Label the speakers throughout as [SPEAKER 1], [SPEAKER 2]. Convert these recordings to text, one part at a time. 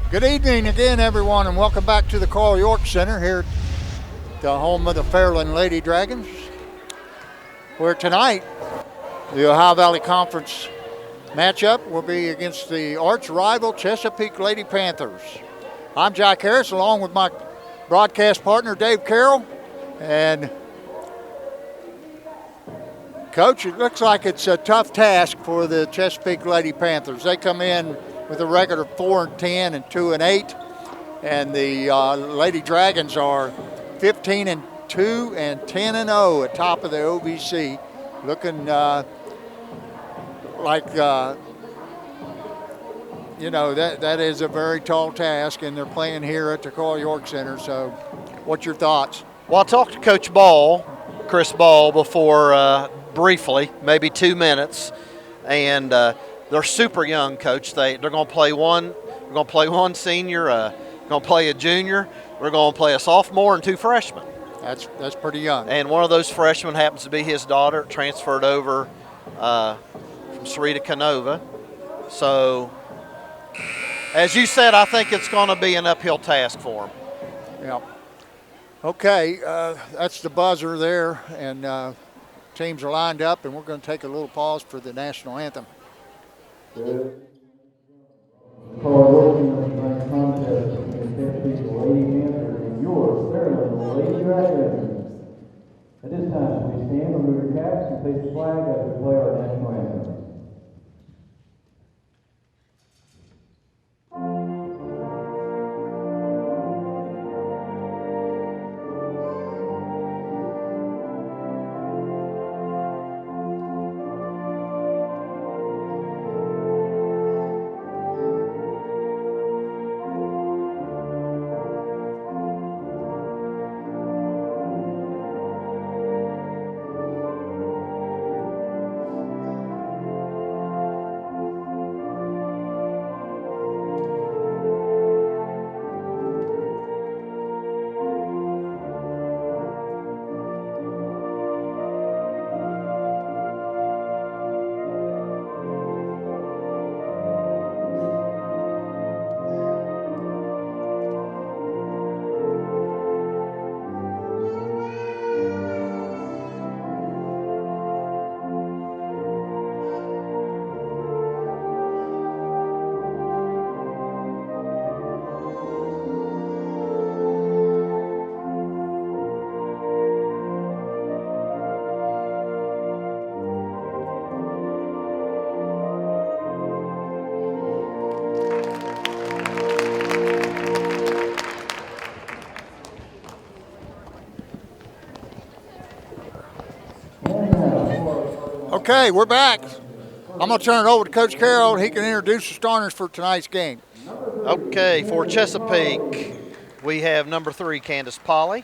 [SPEAKER 1] Good evening again, everyone, and welcome back to the Carl York Center here at the home of the Fairland Lady Dragons, where tonight the Ohio Valley Conference matchup will be against the arch rival Chesapeake Lady Panthers. I'm Jack Harris, along with my broadcast partner Dave Carroll, and Coach, it looks like it's a tough task for the Chesapeake Lady Panthers. They come in with a record of 4-10 and 2-8, and the Lady Dragons are 15-2 and 10-0 at top of the OVC, looking like that is a very tall task, and they're playing here at the Carl York Center. So, what's your thoughts?
[SPEAKER 2] Well, I talked to Coach Ball, Chris Ball, before briefly, maybe 2 minutes, and they're super young, Coach. They're going to play one. We're going to play one senior. We're going to play a junior. We're going to play a sophomore and 2 freshmen.
[SPEAKER 1] That's pretty young.
[SPEAKER 2] And one of those freshmen happens to be his daughter, transferred over from Sarita Canova. So, as you said, I think it's going to be an uphill task for him.
[SPEAKER 1] Yeah. Okay, that's the buzzer there, and teams are lined up, and we're going to take a little pause for the national anthem.
[SPEAKER 3] Tonight's contest between Chesapeake Lady Panthers and your Fairland Lady Dragons. At this time, please stand, remove your caps, and face the flag as we play our national anthem.
[SPEAKER 1] Okay, we're back. I'm going to turn it over to Coach Carroll. He can introduce the starters for tonight's game.
[SPEAKER 2] Okay, for Chesapeake, we have number 3, Candace Polly,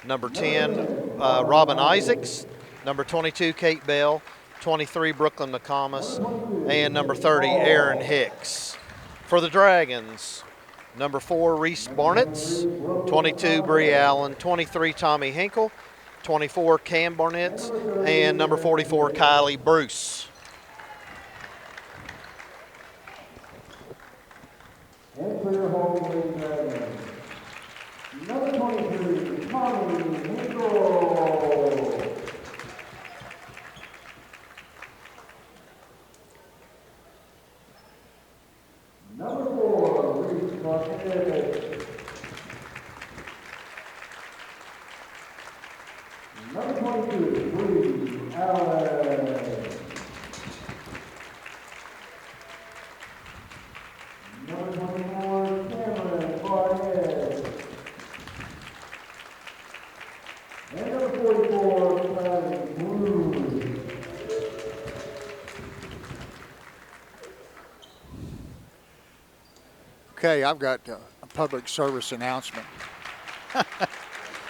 [SPEAKER 2] number 10, Robin Isaacs, number 22, Kate Bell, 23, Brooklyn McComas, and number 30, Aaron Hicks. For the Dragons, number 4, Reese Barnetts, 22, Bree Allen, 23, Tommy Hinkle, 24, Cam Barnett, and number 44, Kylie Bruce.
[SPEAKER 3] And for your home Lady Dragons, number 23, Tommy Hinkle. Number 4, Reese Barnett. Number 22, Bree Allen. Number 24, Cameron Barnett. And number 44, Kylie Bruce.
[SPEAKER 1] Okay, I've got a public service announcement.
[SPEAKER 2] Are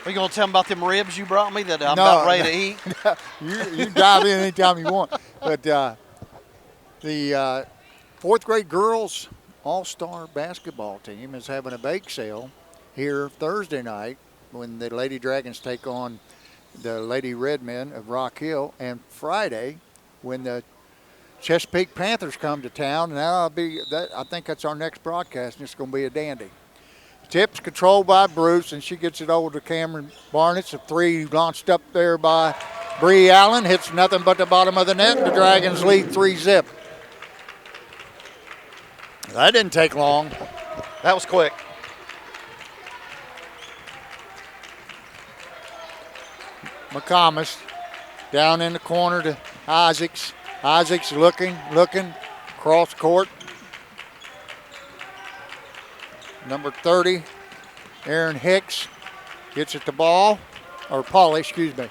[SPEAKER 2] you going to tell them about them ribs you brought me that I'm about ready to eat?
[SPEAKER 1] You dive in anytime you want. But the fourth grade girls all-star basketball team is having a bake sale here Thursday night when the Lady Dragons take on the Lady Redmen of Rock Hill, and Friday when the Chesapeake Panthers come to town, and that'll be that. I think that's our next broadcast, and it's going to be a dandy. Tip's controlled by Bruce, and she gets it over to Cameron Barnett. A three launched up there by Bree Allen. Hits nothing but the bottom of the net. The Dragons lead 3-zip. That didn't take long.
[SPEAKER 2] That was quick.
[SPEAKER 1] McComas down in the corner to Isaacs. Isaacs looking, cross court. Number 30, Aaron Hicks gets at the ball, or Pauly, excuse me.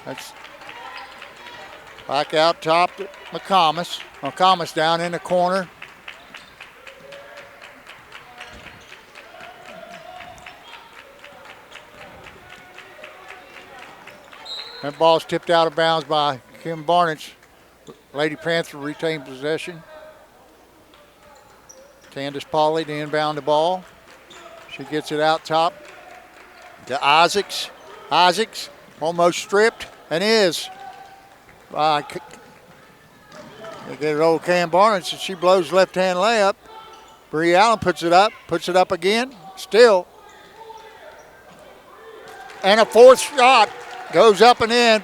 [SPEAKER 1] That's back out top to McComas. McComas down in the corner. That ball's tipped out of bounds by Kim Barnett. Lady Panther retained possession. Candace Pauly to inbound the ball. She gets it out top to Isaacs. Isaacs almost stripped and is. They get it over Cam Barnett, and she blows left-hand layup. Bree Allen puts it up again, still. And a fourth shot goes up and in.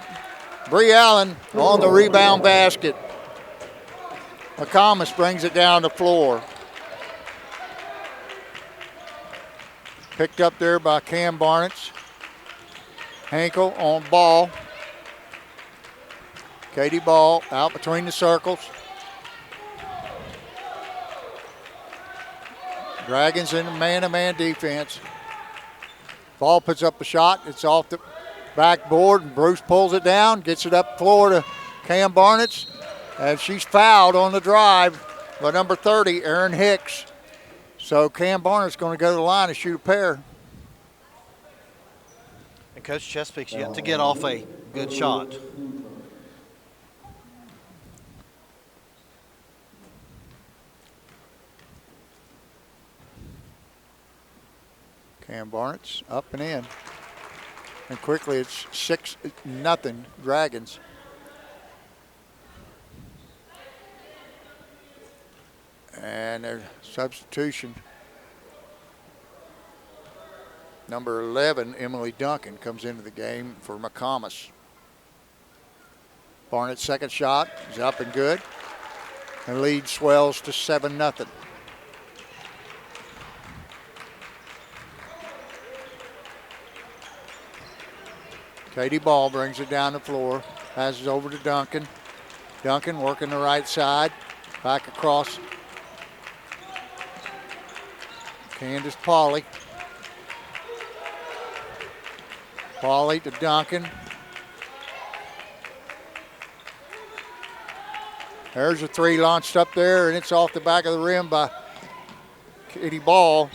[SPEAKER 1] Bree Allen on the rebound basket. McComas brings it down the floor. Picked up there by Cam Barnett. Henkel on ball. Katie Ball out between the circles. Dragons in man-to-man defense. Ball puts up a shot. It's off the backboard, and Bruce pulls it down, gets it up floor to Cam Barnett, and she's fouled on the drive by number 30, Aaron Hicks. So Cam Barnett's going to go to the line and shoot a pair.
[SPEAKER 2] And Coach Chesapeake's yet to get off a good shot.
[SPEAKER 1] Cam Barnett's up and in. And quickly it's 6-0 Dragons. And their substitution. Number 11, Emily Duncan, comes into the game for McComas. Barnett's second shot is up and good. The lead swells to 7-0. Katie Ball brings it down the floor, passes over to Duncan. Duncan working the right side, back across. Candace Pauly. Pauly to Duncan. There's a three launched up there, and it's off the back of the rim by Katie Ball.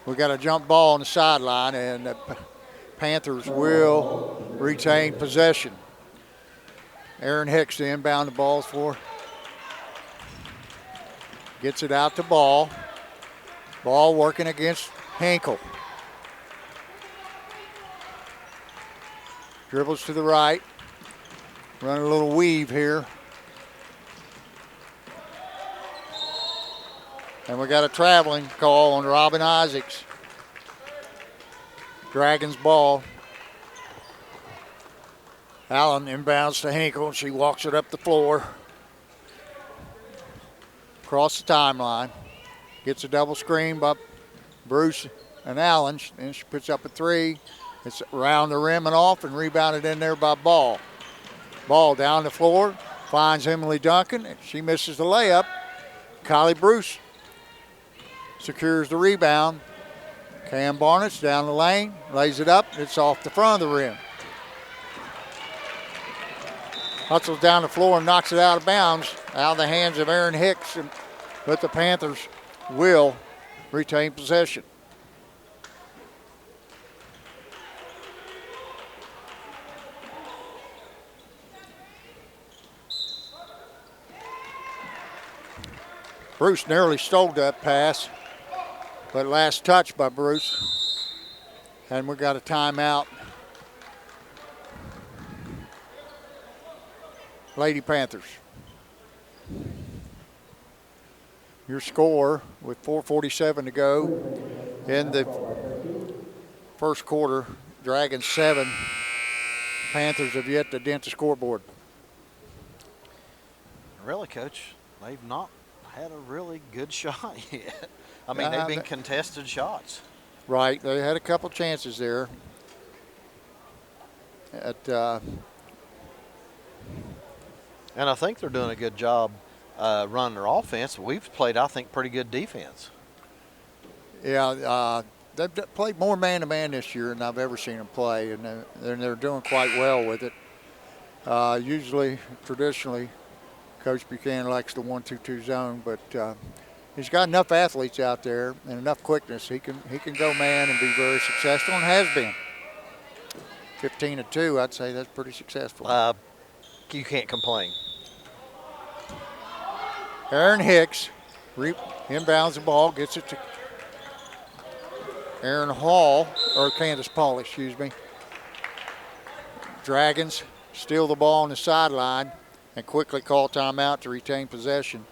[SPEAKER 1] We got a jump ball on the sideline, and the Panthers will retain possession. Aaron Hicks to inbound the ball for. Gets it out to Ball. Ball working against Henkel. Dribbles to the right. Run a little weave here. And we got a traveling call on Robin Isaacs. Dragons ball. Allen inbounds to Henkel. She walks it up the floor. Across the timeline. Gets a double screen by Bruce and Allen. And she puts up a three. It's around the rim and off, and rebounded in there by Ball. Ball down the floor. Finds Emily Duncan. She misses the layup. Kylie Bruce secures the rebound. Cam Barnett's down the lane, lays it up. It's off the front of the rim. Hustles down the floor and knocks it out of bounds, out of the hands of Aaron Hicks, but the Panthers will retain possession. Bruce nearly stole that pass, but last touch by Bruce. And we got a timeout. Lady Panthers. Your score with 4:47 to go in the first quarter, Dragons 7. Panthers have yet to dent the scoreboard.
[SPEAKER 2] Really, Coach, they've not had a really good shot yet. I mean, they've been contested shots.
[SPEAKER 1] Right, they had a couple chances there.
[SPEAKER 2] And I think they're doing a good job running their offense. We've played, I think, pretty good defense.
[SPEAKER 1] Yeah, they've played more man-to-man this year than I've ever seen them play, and they're doing quite well with it. Usually, traditionally, Coach Buchanan likes the 1-2-2 zone, but he's got enough athletes out there and enough quickness. He can go man and be very successful, and has been. 15-2, I'd say that's pretty successful.
[SPEAKER 2] You can't complain.
[SPEAKER 1] Aaron Hicks inbounds the ball, gets it to Aaron Hall, or Candace Paul, excuse me. Dragons steal the ball on the sideline and quickly call timeout to retain possession.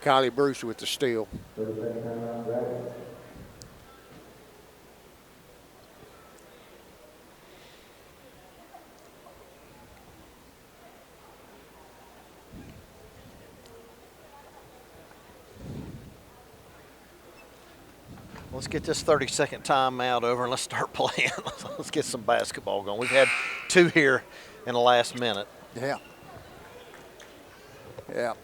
[SPEAKER 1] Kylie Bruce with the steal.
[SPEAKER 2] Let's get this 30-second timeout over and let's start playing. Let's get some basketball going. We've had 2 here in the last minute.
[SPEAKER 1] Yeah. Yeah.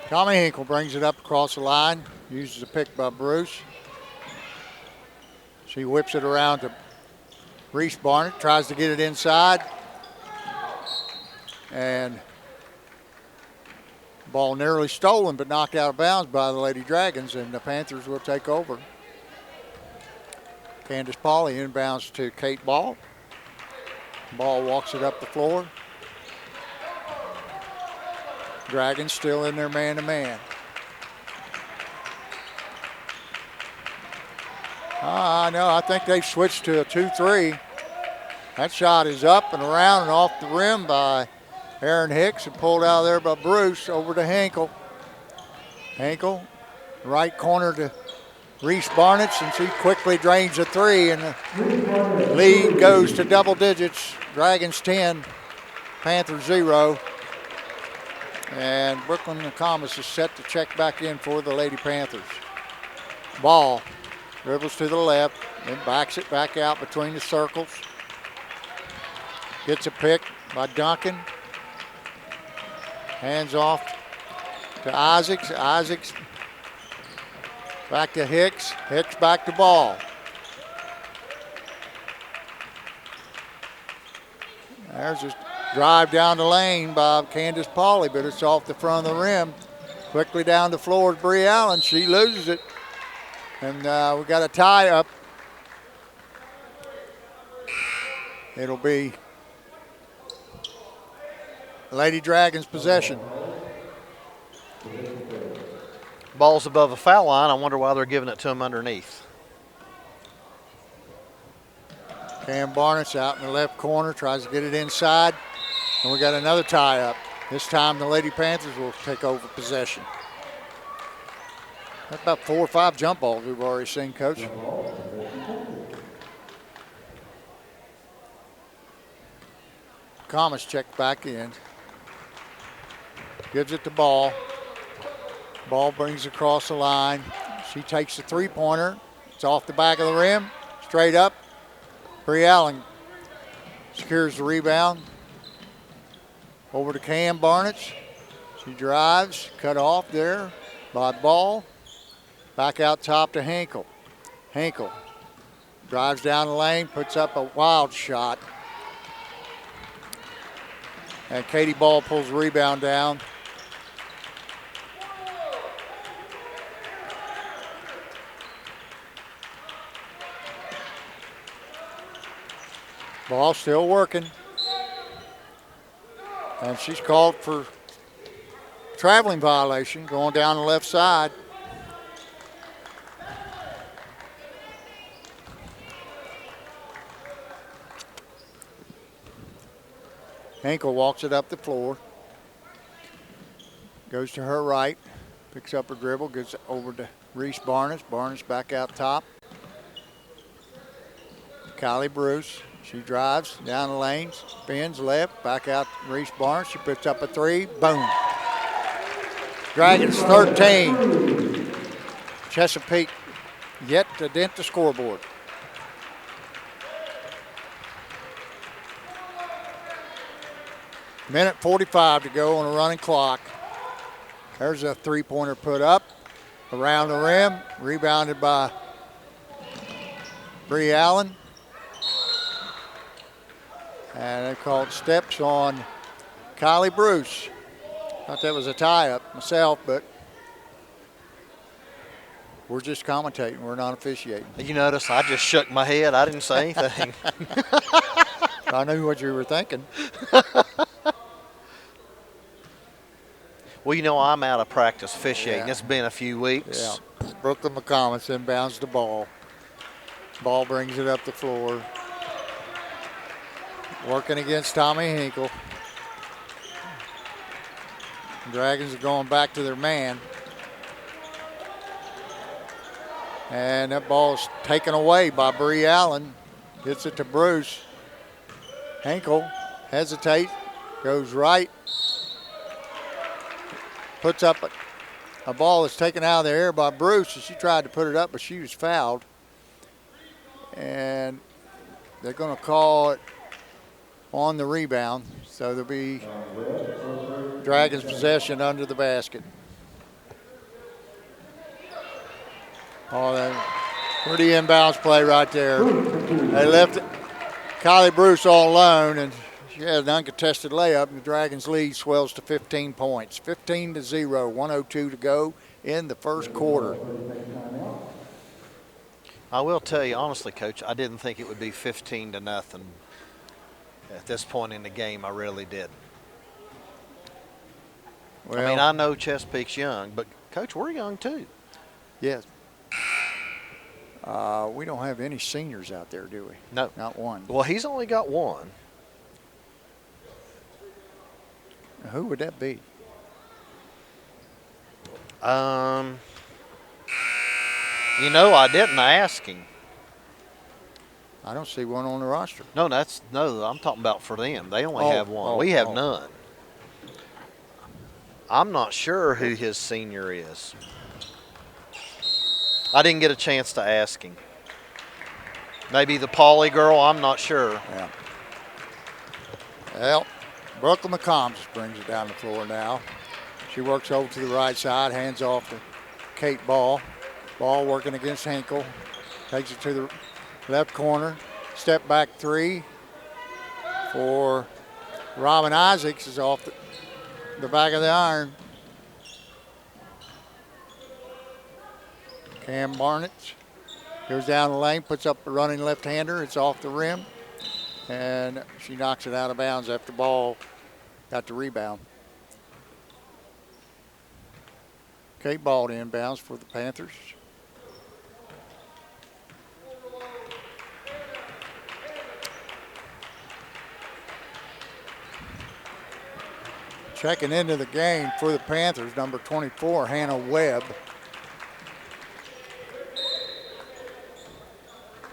[SPEAKER 1] Tommy Hinkle brings it up across the line, uses a pick by Bruce. She whips it around to Reese Barnett, tries to get it inside. And ball nearly stolen but knocked out of bounds by the Lady Dragons, and the Panthers will take over. Candace Pauley inbounds to Kate Ball. Ball walks it up the floor. Dragons still in their man-to-man. No, I think they've switched to a 2-3. That shot is up and around and off the rim by Aaron Hicks and pulled out of there by Bruce over to Hinkle. Hinkle, right corner to Reese Barnett, and she quickly drains a 3, and the lead goes to double digits. Dragons 10, Panthers 0. And Brooklyn McComas is set to check back in for the Lady Panthers. Ball dribbles to the left, then backs it back out between the circles. Gets a pick by Duncan. Hands off to Isaacs. Isaacs back to Hicks. Hicks back to Ball. There's a drive down the lane by Candace Pauley, but it's off the front of the rim. Quickly down the floor is Bree Allen. She loses it. And we got a tie up. It'll be Lady Dragons possession.
[SPEAKER 2] Ball's above the foul line. I wonder why they're giving it to them underneath.
[SPEAKER 1] Cam Barnett's out in the left corner, tries to get it inside. And we got another tie up. This time the Lady Panthers will take over possession. That's about 4 or 5 jump balls we've already seen, Coach. Comas checked back in. Gives it to Ball. Ball brings it across the line. She takes the 3-pointer. It's off the back of the rim. Straight up. Bree Allen secures the rebound. Over to Cam Barnett. She drives, cut off there by Ball. Back out top to Hinkle. Hinkle drives down the lane, puts up a wild shot. And Katie Ball pulls the rebound down. Ball still working. And she's called for traveling violation going down the left side. Hinkle walks it up the floor. Goes to her right. Picks up her dribble. Gets over to Reese Barnes. Barnes back out top. Kylie Bruce. She drives down the lane. Spins left. Back out to Reese Barnes. She puts up a three. Boom. Dragons 13. Chesapeake yet to dent the scoreboard. Minute 45 to go on a running clock. There's a three-pointer put up around the rim, rebounded by Bree Allen. And they called steps on Kylie Bruce. Thought that was a tie-up myself, but we're just commentating. We're not officiating.
[SPEAKER 2] You notice I just shook my head. I didn't say anything.
[SPEAKER 1] I knew what you were thinking.
[SPEAKER 2] Well, you know, I'm out of practice officiating.
[SPEAKER 1] Yeah.
[SPEAKER 2] It's been a few weeks.
[SPEAKER 1] Yeah. Brooklyn McComas inbounds the ball. Ball brings it up the floor. Working against Tommy Hinkle. Dragons are going back to their man. And that ball's taken away by Bree Allen. Gets it to Bruce. Hinkle hesitates, goes right. Puts up a ball that's taken out of the air by Bruce, and she tried to put it up, but she was fouled. And they're going to call it on the rebound, so there'll be Dragons possession under the basket. Oh, pretty inbounds play right there. They left Kylie Bruce all alone, and she had an uncontested layup, and the Dragons' lead swells to 15 points. 15-0, 1:02 to go in the first quarter.
[SPEAKER 2] I will tell you, honestly, Coach, I didn't think it would be 15-0 at this point in the game. I really didn't.
[SPEAKER 1] Well,
[SPEAKER 2] I mean, I know Chesapeake's young, but, Coach, we're young too.
[SPEAKER 1] yes. We don't have any seniors out there, do we?
[SPEAKER 2] No.
[SPEAKER 1] Not one.
[SPEAKER 2] Well, he's only got one.
[SPEAKER 1] Who would that be?
[SPEAKER 2] You know, I didn't ask him.
[SPEAKER 1] I don't see one on the roster.
[SPEAKER 2] No, I'm talking about for them. They only have one. We have none. I'm not sure who his senior is. I didn't get a chance to ask him. Maybe the Pauley girl, I'm not sure.
[SPEAKER 1] Yeah. Well, Brooklyn McCombs brings it down the floor now. She works over to the right side, hands off to Kate Ball. Ball working against Hinkle. Takes it to the left corner. Step back three for Robin Isaacs is off the back of the iron. Cam Barnett goes down the lane, puts up a running left-hander. It's off the rim, and she knocks it out of bounds after Ball got the rebound. Kate Ball inbounds for the Panthers. Checking into the game for the Panthers, number 24, Hannah Webb.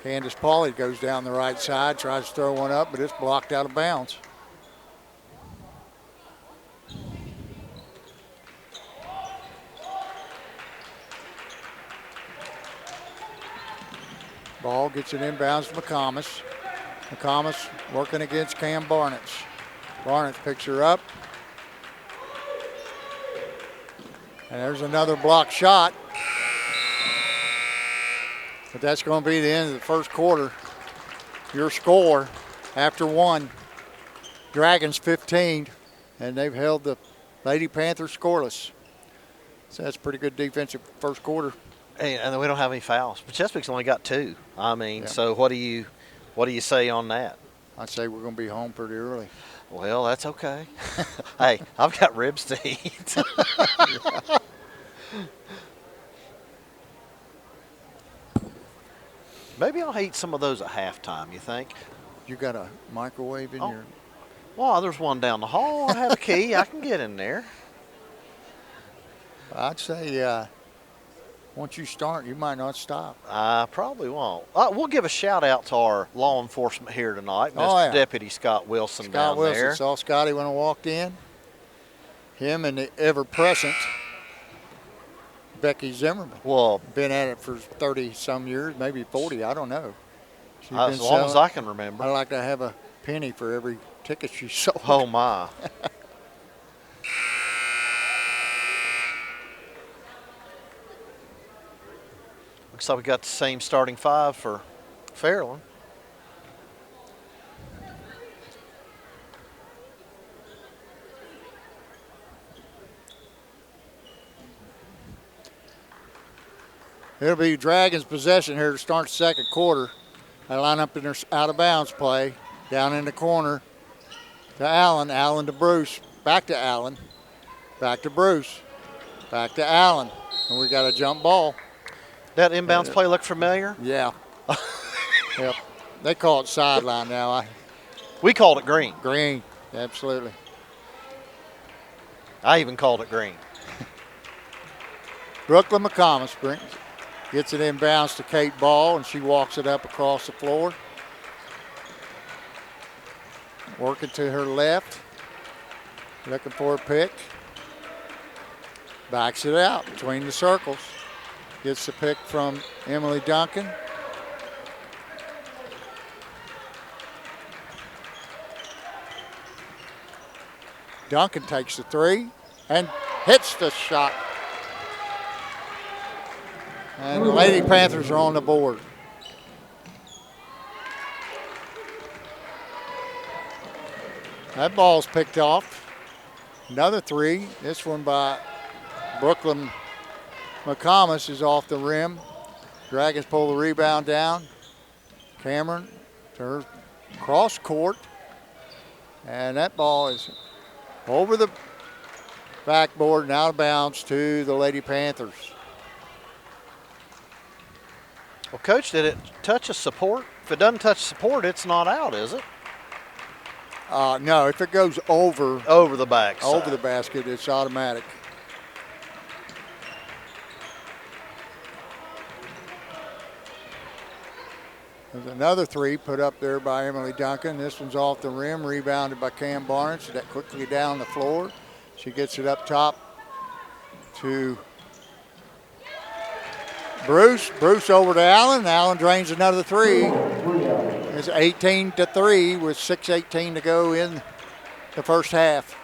[SPEAKER 1] Candace Pauley goes down the right side, tries to throw one up, but it's blocked out of bounds. Ball gets it inbounds to McComas. McComas working against Cam Barnett. Barnett picks her up. And there's another block shot. But that's going to be the end of the first quarter. Your score after one, Dragons 15, and they've held the Lady Panthers scoreless. So that's pretty good defensive first quarter.
[SPEAKER 2] Hey, and we don't have any fouls. But Chesapeake's only got two. I mean,
[SPEAKER 1] Yeah.
[SPEAKER 2] So what do you say on that?
[SPEAKER 1] I'd say we're going to be home pretty early.
[SPEAKER 2] Well, that's okay. Hey, I've got ribs to eat. Maybe I'll eat some of those at halftime, you think?
[SPEAKER 1] You got a microwave in your...
[SPEAKER 2] Well, there's one down the hall. I have a key. I can get in there.
[SPEAKER 1] I'd say once you start, you might not stop.
[SPEAKER 2] I probably won't. We'll give a shout out to our law enforcement here tonight, Mr. Deputy Scott Wilson down there.
[SPEAKER 1] Scott Wilson. Saw Scotty when I walked in. Him and the ever-present Becky Zimmerman.
[SPEAKER 2] Well,
[SPEAKER 1] been at it for 30-some years, maybe 40, I don't know.
[SPEAKER 2] As long as I can remember.
[SPEAKER 1] I like to have a penny for every ticket she sold.
[SPEAKER 2] Oh, my. Looks like we got the same starting five for Fairland.
[SPEAKER 1] It'll be Dragons' possession here to start the second quarter. They line up in their out-of-bounds play. Down in the corner to Allen. Allen to Bruce. Back to Allen. Back to Bruce. Back to Allen. And we got a jump ball.
[SPEAKER 2] That inbounds play look familiar?
[SPEAKER 1] Yeah. Yep. They call it sideline now.
[SPEAKER 2] We called it green.
[SPEAKER 1] Green. Absolutely.
[SPEAKER 2] I even called it green.
[SPEAKER 1] Brooklyn McComas gets it inbounds to Kate Ball, and she walks it up across the floor. Working to her left. Looking for a pick. Backs it out between the circles. Gets the pick from Emily Duncan. Duncan takes the three and hits the shot. And the Lady Panthers are on the board. That ball's picked off. Another three. This one by Brooklyn McComas is off the rim. Dragons pull the rebound down. Cameron to her cross court. And that ball is over the backboard and out of bounds to the Lady Panthers.
[SPEAKER 2] Well, Coach, did it touch a support? If it doesn't touch support, it's not out, is it?
[SPEAKER 1] No, if it goes over
[SPEAKER 2] the back side.
[SPEAKER 1] Over the basket, it's automatic. There's another three put up there by Emily Duncan. This one's off the rim, rebounded by Cam Barnes. That quickly down the floor. She gets it up top to Bruce. Bruce over to Allen. Allen drains another three. It's 18-3 with 6:18 to go in the first half.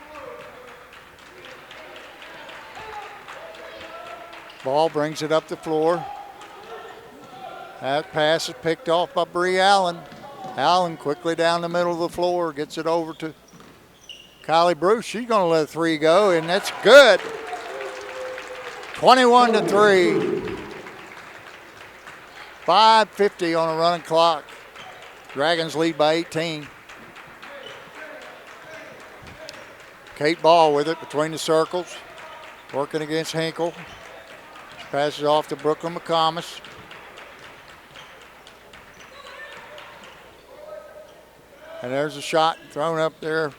[SPEAKER 1] Ball brings it up the floor. That pass is picked off by Bree Allen. Allen quickly down the middle of the floor, gets it over to Kylie Bruce. She's going to let a three go, and that's good. 21-3. 5:50 on a running clock. Dragons lead by 18. Kate Ball with it between the circles, working against Hinkle. She passes off to Brooklyn McComas. And there's a shot thrown up there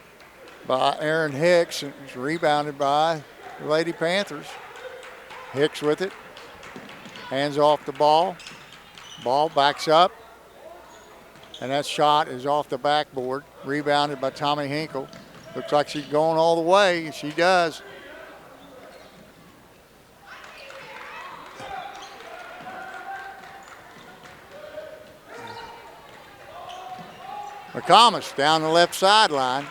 [SPEAKER 1] by Aaron Hicks, and it's rebounded by the Lady Panthers. Hicks with it, hands off the ball. Ball backs up, and that shot is off the backboard, rebounded by Tommy Hinkle. Looks like she's going all the way, and she does. McComas down the left sideline.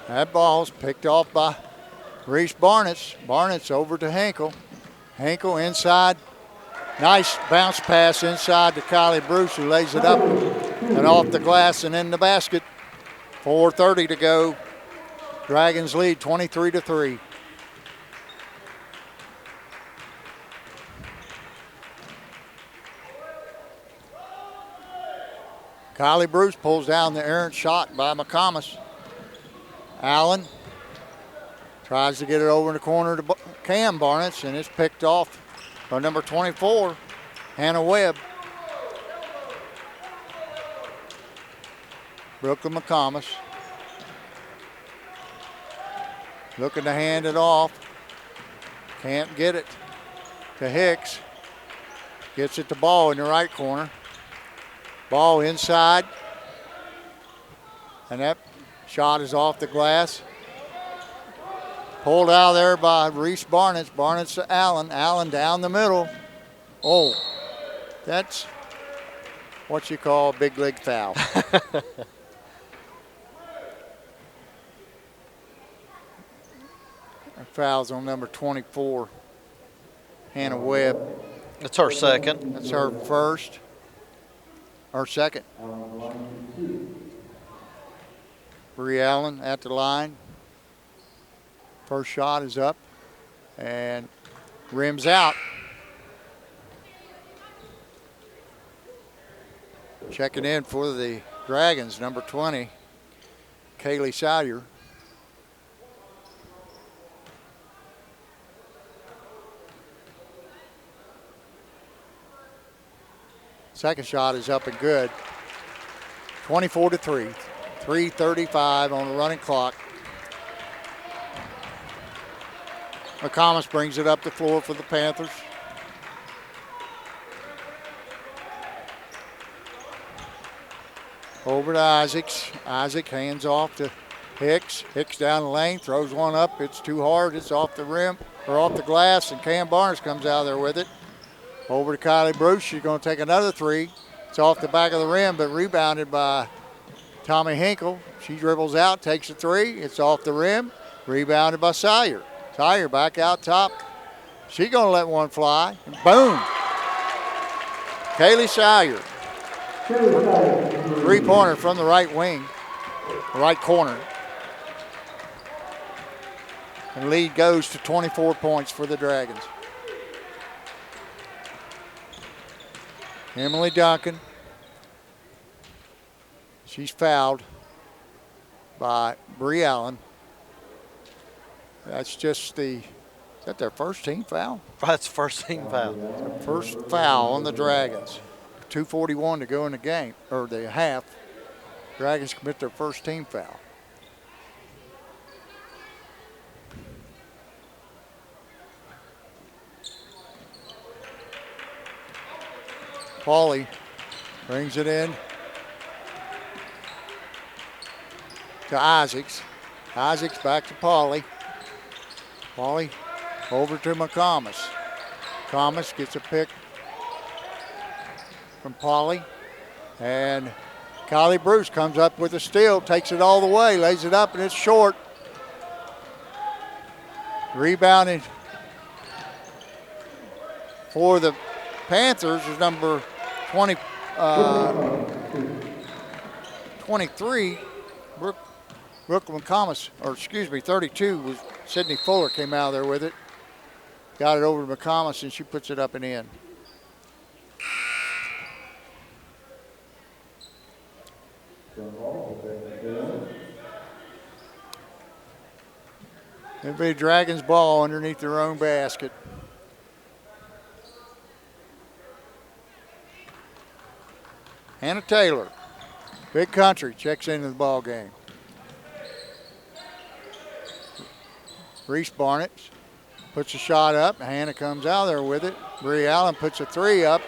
[SPEAKER 1] That ball's picked off by Reese Barnett. Barnett's over to Hinkle. Hinkle inside. Nice bounce pass inside to Kylie Bruce, who lays it up and off the glass and in the basket. 4:30 to go. Dragons lead 23-3. Kylie Bruce pulls down the errant shot by McComas. Allen tries to get it over in the corner to Cam Barnett, and it's picked off by number 24, Hannah Webb. Brooklyn McComas looking to hand it off. Can't get it to Hicks. Gets it to Ball in the right corner. Ball inside. And that shot is off the glass. Pulled out there by Reese Barnett. Barnett's to Allen. Allen down the middle. Oh, that's what you call a big league foul. Fouls on number 24, Hannah Webb.
[SPEAKER 2] It's her second.
[SPEAKER 1] That's her first, or second. Bree Allen at the line. First shot is up and rims out. Checking in for the Dragons, number 20, Kaylee Salyer. Second shot is up and good. 24-3. 3:35 on the running clock. McComas brings it up the floor for the Panthers. Over to Isaacs. Isaac hands off to Hicks. Hicks down the lane, throws one up. It's too hard. It's off the rim, or off the glass, and Cam Barnes comes out there with it. Over to Kylie Bruce. She's going to take another three. It's off the back of the rim, but rebounded by Tommy Hinkle. She dribbles out, takes a three. It's off the rim. Rebounded by Salyer. Salyer back out top. She's going to let one fly. And boom. Kaylee Salyer. Three-pointer from the right wing, right corner. And lead goes to 24 points for the Dragons. Emily Duncan. She's fouled by Bree Allen. That's just is that their first team foul?
[SPEAKER 2] That's first team foul.
[SPEAKER 1] First foul on the Dragons. 2:41 to go in the game, or the half. Dragons commit their first team foul. Pauly brings it in to Isaacs. Isaacs back to Pauly. Pauly over to McComas. McComas gets a pick from Pauly. And Kylie Bruce comes up with a steal, takes it all the way, lays it up, and it's short. Rebounding for the Panthers is number 23, Brooklyn McComas, or excuse me, 32 was Sydney Fuller came out there with it. Got it over to McComas, and she puts it up and in. It'll be Dragons ball underneath their own basket. Hannah Taylor, Big Country, checks into the ball game. Reese Barnett puts a shot up. Hannah comes out there with it. Bree Allen puts a three up.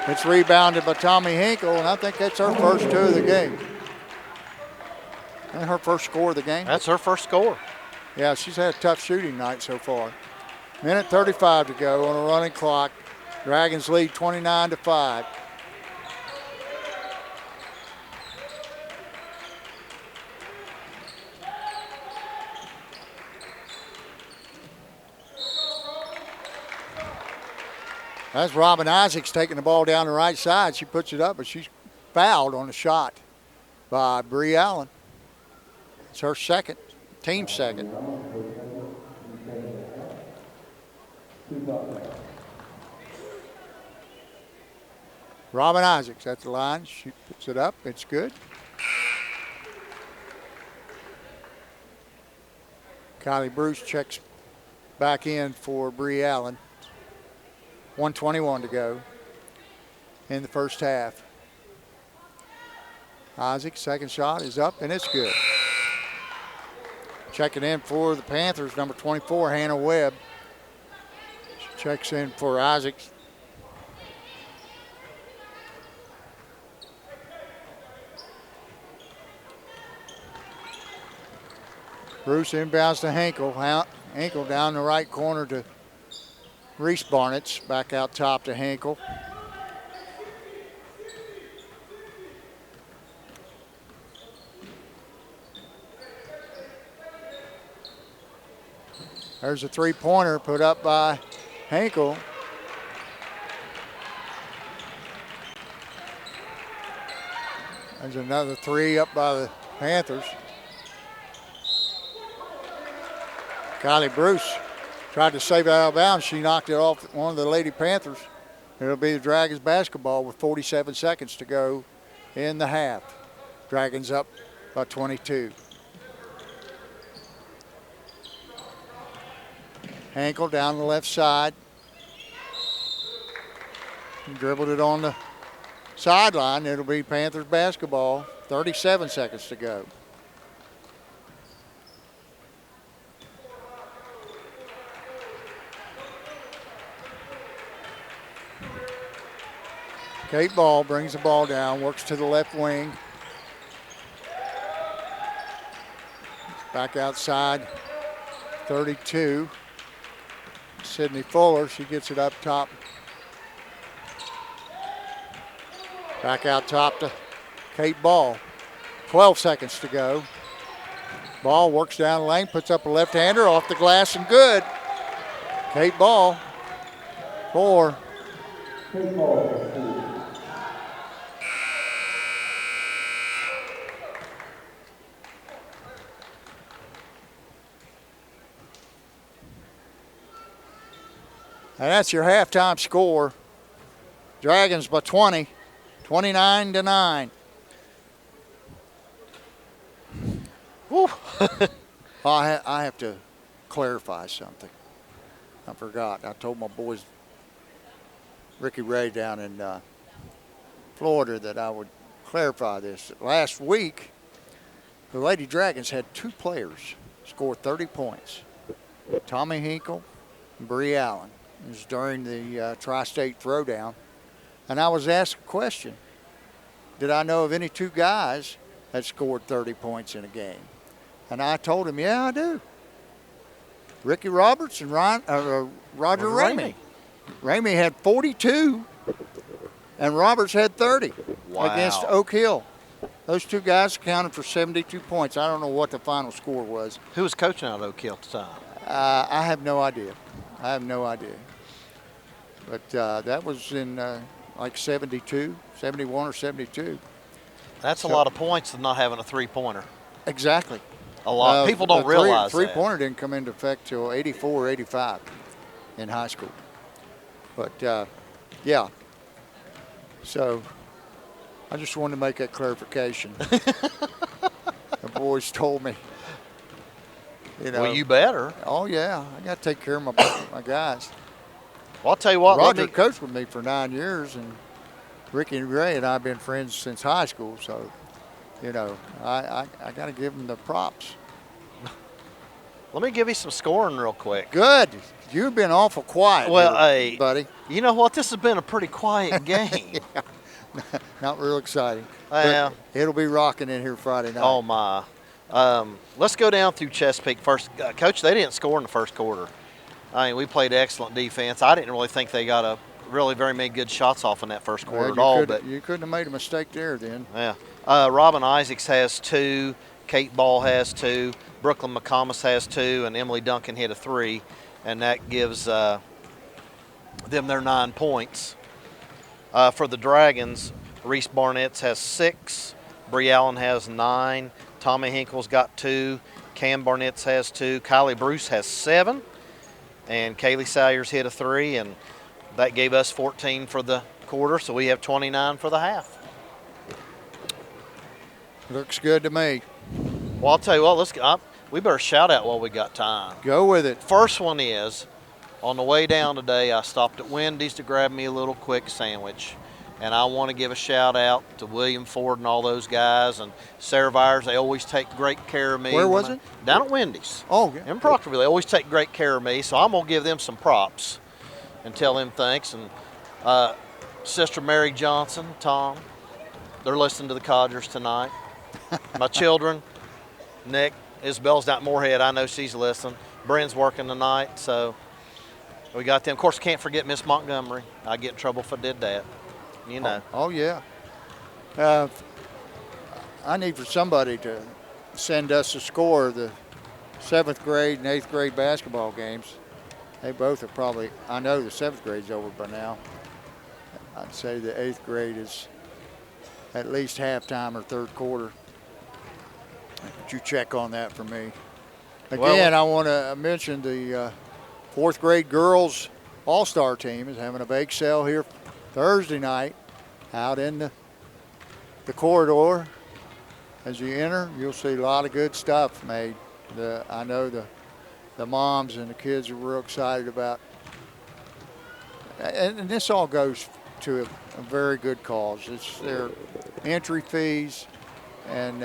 [SPEAKER 1] It's rebounded by Tommy Hinkle, and I think that's her first two of the game. And her first score of the game.
[SPEAKER 2] That's her first score.
[SPEAKER 1] Yeah, she's had a tough shooting night so far. Minute 35 to go on a running clock. Dragons lead 29-5. That's Robin Isaacs taking the ball down the right side. She puts it up, but she's fouled on the shot by Bree Allen. It's her second, team second. Robin Isaacs at the line. She puts it up. It's good. Kylie Bruce checks back in for Bree Allen. 1:21 to go in the first half. Isaacs' second shot is up, and it's good. Checking in for the Panthers, number 24, Hannah Webb. She checks in for Isaacs. Bruce inbounds to Hinkle. Hinkle down the right corner to Reese Barnett's. Back out top to Hinkle. There's a three-pointer put up by Hinkle. There's another three up by the Panthers. Kylie Bruce tried to save it out of bounds. She knocked it off one of the Lady Panthers. It'll be the Dragons basketball with 47 seconds to go in the half. Dragons up by 22. Hinkle down the left side. Dribbled it on the sideline. It'll be Panthers basketball. 37 seconds to go. Kate Ball brings the ball down, works to the left wing. Back outside, 32. Sydney Fuller, she gets it up top. Back out top to Kate Ball. 12 seconds to go. Ball works down the lane, puts up a left-hander off the glass and good. Kate Ball, 4.
[SPEAKER 3] Kate Ball.
[SPEAKER 1] And that's your halftime score. Dragons by 20, 29-9.
[SPEAKER 2] Woo.
[SPEAKER 1] I have to clarify something. I forgot. I told my boys, Ricky Ray down in Florida, that I would clarify this. Last week, the Lady Dragons had 2 players score 30 points. Tommy Hinkle and Bree Allen. It was during the Tri-State Throwdown. And I was asked a question. Did I know of any 2 guys that scored 30 points in a game? And I told him, yeah, I do. Ricky Roberts and Roger Ramey. Ramey had 42, and Roberts had 30 against Oak Hill. Those 2 guys accounted for 72 points. I don't know what the final score was.
[SPEAKER 2] Who was coaching out of Oak Hill at the time?
[SPEAKER 1] I have no idea. But that was in like 72, 71 or 72.
[SPEAKER 2] That's a lot of points of not having a three-pointer.
[SPEAKER 1] Exactly.
[SPEAKER 2] A lot. People don't realize that.
[SPEAKER 1] Three-pointer didn't come into effect till 84 or 85 in high school. But, yeah. So I just wanted to make that clarification. The boys told me. You know,
[SPEAKER 2] Well, you better.
[SPEAKER 1] Oh, yeah. I got to take care of my guys.
[SPEAKER 2] Well, I'll tell you what.
[SPEAKER 1] Roger coached with me for 9 years, and Ricky and Ray and I have been friends since high school. So, you know, I got to give them the props.
[SPEAKER 2] Let me give you some scoring real quick.
[SPEAKER 1] Good. You've been awful quiet,
[SPEAKER 2] Well,
[SPEAKER 1] here,
[SPEAKER 2] hey,
[SPEAKER 1] buddy.
[SPEAKER 2] You know what? This has been a pretty quiet game.
[SPEAKER 1] Yeah. Not real exciting.
[SPEAKER 2] Well,
[SPEAKER 1] But it'll be rocking in here Friday night.
[SPEAKER 2] oh, my. Let's go down through Chesapeake first. Coach, they didn't score in the first quarter. I mean, we played excellent defense. I didn't really think they got really very many good shots off in that first quarter at all. But
[SPEAKER 1] you couldn't have made a mistake there then.
[SPEAKER 2] yeah. Robin Isaacs has 2. Kate Ball has 2. Brooklyn McComas has 2. And Emily Duncan hit a 3. And that gives them their 9 points. For the Dragons, Reese Barnett's has 6. Bree Allen has 9. Tommy Hinkle's got 2. Cam Barnett's has 2. Kylie Bruce has 7. And Kaylee Salyers hit a 3, and that gave us 14 for the quarter, so we have 29 for the half.
[SPEAKER 1] Looks good to me.
[SPEAKER 2] Well, I'll tell you what, we better shout out while we got time.
[SPEAKER 1] Go with it.
[SPEAKER 2] First one is, on the way down today, I stopped at Wendy's to grab me a little quick sandwich. And I want to give a shout out to William Ford and all those guys, and Sarah Byers. They always take great care of me.
[SPEAKER 1] Where was it?
[SPEAKER 2] Down at Wendy's.
[SPEAKER 1] Oh, yeah.
[SPEAKER 2] In Proctorville. They always take great care of me, so I'm going to give them some props and tell them thanks. And Sister Mary Johnson, Tom, they're listening to the Codgers tonight. My children, Nick, Isabel's down at Moorhead. I know she's listening. Bryn's working tonight, so we got them. Of course, can't forget Miss Montgomery. I'd get in trouble if I did that. You know.
[SPEAKER 1] Oh yeah. I need for somebody to send us a score of the 7th grade and 8th grade basketball games. They both are probably, I know the 7th grade's over by now. I'd say the 8th grade is at least halftime or third quarter. Could you check on that for me? Again, I want to mention the 4th grade girls all-star team is having a bake sale here Thursday night out in the corridor. As you enter, you'll see a lot of good stuff made. I know the moms and the kids are real excited about, and this all goes to a very good cause. It's their entry fees and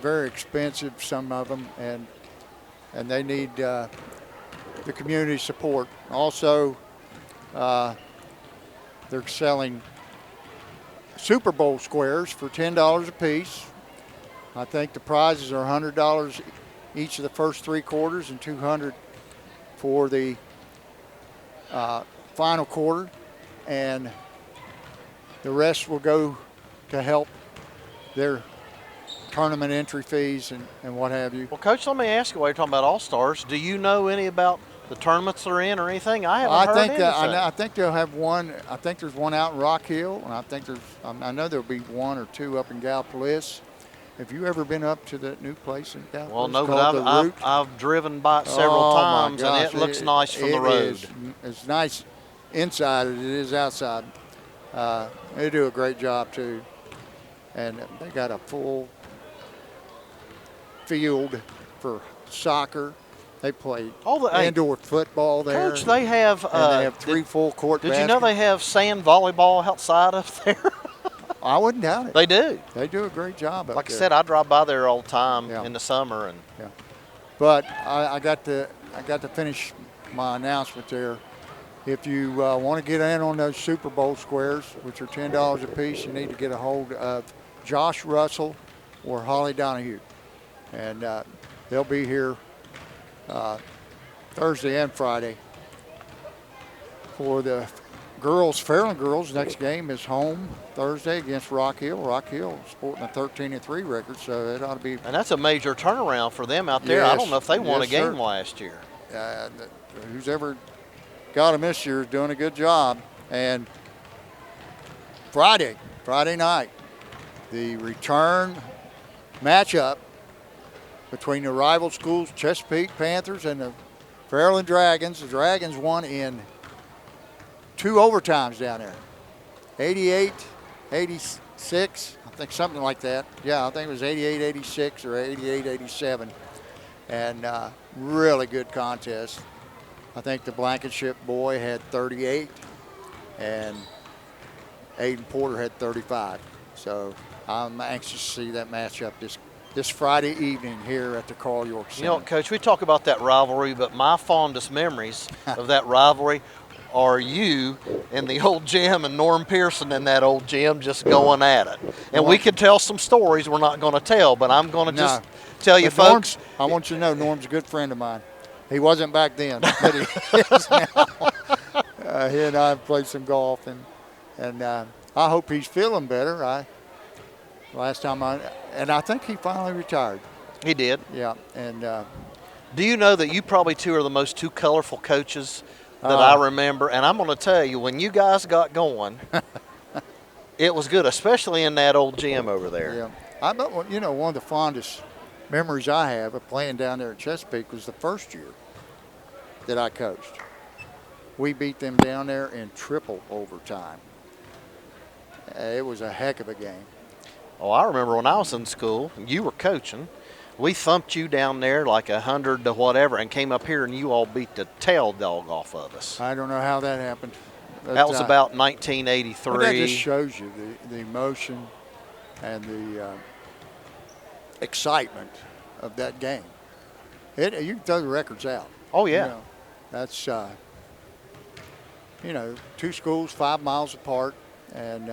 [SPEAKER 1] very expensive, some of them, and they need the community support. Also, they're selling Super Bowl squares for $10 a piece. I think the prizes are $100 each of the first 3 quarters and $200 for the final quarter, and the rest will go to help their tournament entry fees and what have you.
[SPEAKER 2] Well, Coach, let me ask you, while you're talking about All-Stars, do you know any about the tournaments they're in or anything? I haven't heard anything.
[SPEAKER 1] I think they'll have one. I think there's one out in Rock Hill, and I know there'll be 1 or 2 up in Gallipolis. Have you ever been up to that new place in Gallipolis?
[SPEAKER 2] Well, no, but I've driven by it several times, and it looks nice from the road.
[SPEAKER 1] It's nice inside as it is outside. They do a great job too, and they got a full field for soccer. They play indoor football there.
[SPEAKER 2] Coach, they have.
[SPEAKER 1] And they have 3 full court.
[SPEAKER 2] Did you know they have sand volleyball outside up there?
[SPEAKER 1] I wouldn't doubt it.
[SPEAKER 2] They do.
[SPEAKER 1] They do a great job up
[SPEAKER 2] like
[SPEAKER 1] there.
[SPEAKER 2] I said, I drive by there all the time in the summer.
[SPEAKER 1] Yeah. But I got to finish my announcement there. If you want to get in on those Super Bowl squares, which are $10 a piece, you need to get a hold of Josh Russell or Holly Donahue. And they'll be here Thursday and Friday for the girls. Fairland girls' next game is home Thursday against Rock Hill. Rock Hill sporting a 13-3 record, so it ought to be.
[SPEAKER 2] And that's a major turnaround for them out there.
[SPEAKER 1] Yes,
[SPEAKER 2] I don't know if they won a game last year.
[SPEAKER 1] Who's ever got them this year is doing a good job. And Friday night, the return matchup between the rival schools, Chesapeake Panthers and the Fairland Dragons. The Dragons won in 2 overtimes down there. 88-86, I think something like that. Yeah, I think it was 88-86 or 88-87. And really good contest. I think the Blankenship boy had 38 and Aiden Porter had 35. So I'm anxious to see that matchup this Friday evening here at the Carl York Center.
[SPEAKER 2] You know, Coach, we talk about that rivalry, but my fondest memories of that rivalry are you in the old gym and Norm Pearson in that old gym just going at it. And we could tell some stories we're not going to tell, but I'm going to just tell you, folks.
[SPEAKER 1] I want you to know Norm's a good friend of mine. He wasn't back then, but he is now. He and I played some golf, and I hope he's feeling better. I think he finally retired.
[SPEAKER 2] He did.
[SPEAKER 1] Yeah, and
[SPEAKER 2] do you know that you probably two are the most colorful coaches that I remember? And I'm going to tell you, when you guys got going, It was good, especially in that old gym over there.
[SPEAKER 1] Yeah. I bet, one of the fondest memories I have of playing down there at Chesapeake was the first year that I coached. We beat them down there in triple overtime. It was a heck of a game.
[SPEAKER 2] Oh, I remember when I was in school, and you were coaching, we thumped you down there like 100 to whatever and came up here and you all beat the tail dog off of us.
[SPEAKER 1] I don't know how that happened.
[SPEAKER 2] That was about 1983.
[SPEAKER 1] But that just shows you the emotion and the excitement of that game. You can throw the records out.
[SPEAKER 2] Oh, yeah.
[SPEAKER 1] That's, two schools 5 miles apart. And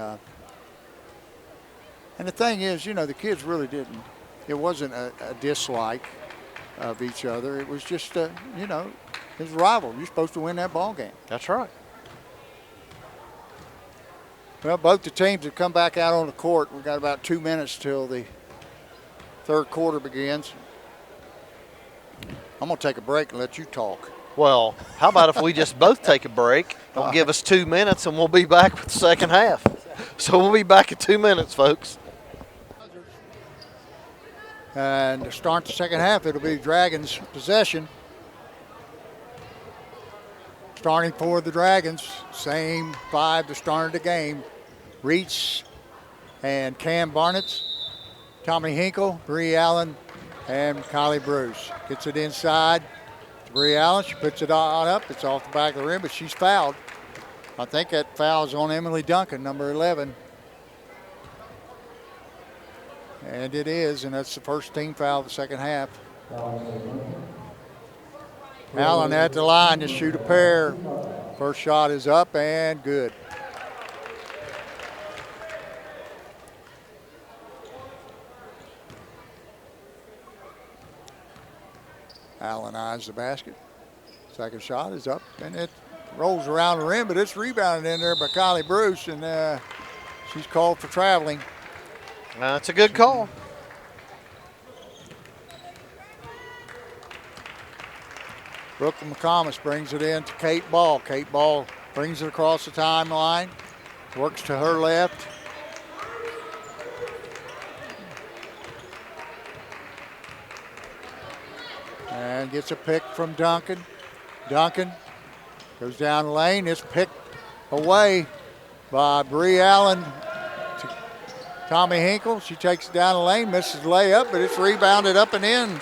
[SPEAKER 1] the thing is, the kids really didn't. It wasn't a dislike of each other. It was just, it was a rival. You're supposed to win that ball game.
[SPEAKER 2] That's right.
[SPEAKER 1] Well, both the teams have come back out on the court. We've got about 2 minutes till the third quarter begins. I'm going to take a break and let you talk.
[SPEAKER 2] Well, how about if we just both take a break? Don't give us 2 minutes and we'll be back with the second half. So we'll be back in 2 minutes, folks.
[SPEAKER 1] And to start the second half, it'll be Dragons' possession. Starting for the Dragons, same 5 to start the game. Reitz and Cam Barnett, Tommy Hinkle, Bree Allen, and Kylie Bruce. Gets it inside to Bree Allen. She puts it on up. It's off the back of the rim, but she's fouled. I think that foul is on Emily Duncan, number 11. And it is, and that's the first team foul of the second half. Allen at the line to shoot a pair. First shot is up and good. Allen eyes the basket. Second shot is up, and it rolls around the rim, but it's rebounded in there by Kylie Bruce, and she's called for traveling.
[SPEAKER 2] That's a good call.
[SPEAKER 1] Brooklyn McComas brings it in to Kate Ball. Kate Ball brings it across the timeline, works to her left. And gets a pick from Duncan. Duncan goes down the lane. It's picked away by Bree Allen. Tommy Hinkle, she takes it down the lane, misses the layup, but it's rebounded up and in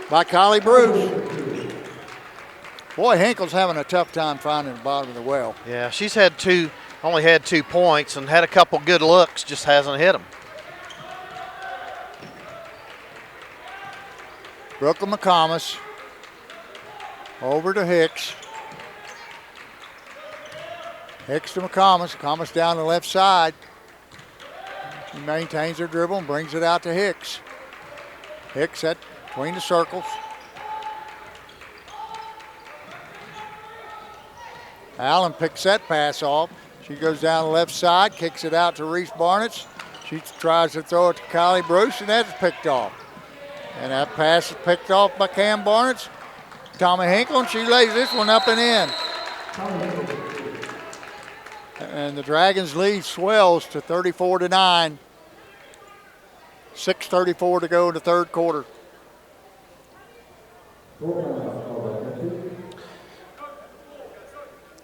[SPEAKER 1] by Kylie Bruce. Boy, Hinkle's having a tough time finding the bottom of the well.
[SPEAKER 2] Yeah, she's only had 2 points and had a couple good looks, just hasn't hit them.
[SPEAKER 1] Brooklyn McComas over to Hicks. Hicks to McComas. McComas down the left side. He maintains her dribble and brings it out to Hicks. Hicks at between the circles. Allen picks that pass off. She goes down the left side, kicks it out to Reese Barnett. She tries to throw it to Kylie Bruce, and that's picked off. And that pass is picked off by Cam Barnett. Tommy Hinkle, and she lays this one up and in. And the Dragons' lead swells to 34-9. 6:34 to go in the third quarter.